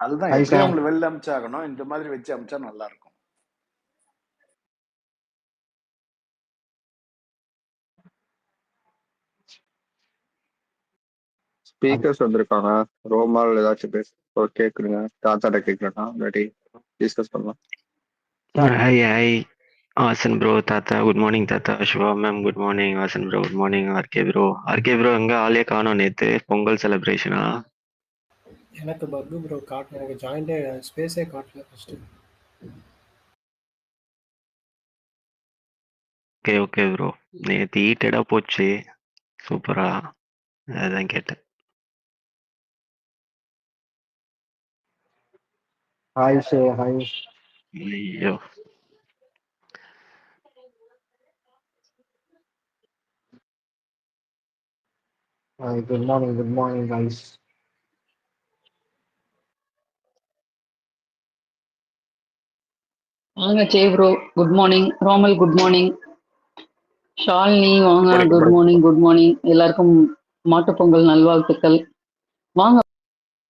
அதுதான் ஹாய் எப்படியும் சார். அவங்களை வெளில அமிச்சாகணும், இந்த மாதிரி வச்சு அமிச்சா நல்லா இருக்கும். ஸ்பீக்கர்ஸ் வந்திருக்காங்க. ரோமால் ஏதாச்சும் கேட்குறீங்க, தாத்தாட்ட கேட்கலாம், இல்லாட்டி டிஸ்கஸ் பண்ணலாம். Hi, hi. Awesome bro, Tata. Good morning, Tata. Shiva ma'am, good morning. Awesome bro, good morning. RK bro. RK bro, எங்க ஆளே காணோம் நேத்து பொங்கல் செலிப்ரேஷனா? எனக்கு பக்கு ப்ரோ காட்டல, எனக்கு ஜாயிண்டே ஸ்பேஸே காட்டல ஃபர்ஸ்ட். Okay okay bro. நேத்து ஈட்டடா போச்சு, சூப்பரா. அதான் கேட்டேன். Hi sir. ஹாய். ஐயோ. Good morning guys. வாங்க Jay bro, good morning. Romal good morning. Shalini வாங்க, குட் மார்னிங். எல்லாருக்கும் மாட்டுப் பொங்கல் நல்வாழ்த்துக்கள். வாங்க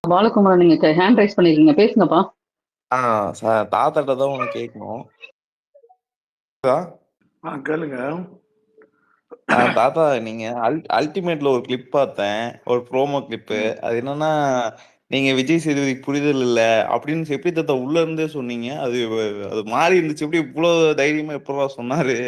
பாலகுமாரன், நீங்க ஹேண்ட் ரைஸ் பண்ணிருக்கீங்க, பேசுங்கப்பா. தாத்தாட்ட தான் ஒண்ணு கேட்கணும். கேளுங்க. தாத்தா, நீங்க அல்டிமேட்ல ஒரு கிளிப் பார்த்தேன், ஒரு ப்ரோமோ கிளிப்பு. அது என்னன்னா, நீங்க விஜய் சேதுபதி புரிதல் இல்ல அப்படின்னு எப்படி தாத்தா உள்ள இருந்தே சொன்னீங்க? அது அது மாறி இருந்துச்சு. எப்படி இவ்வளவு தைரியமா எப்படா சொன்னாரு?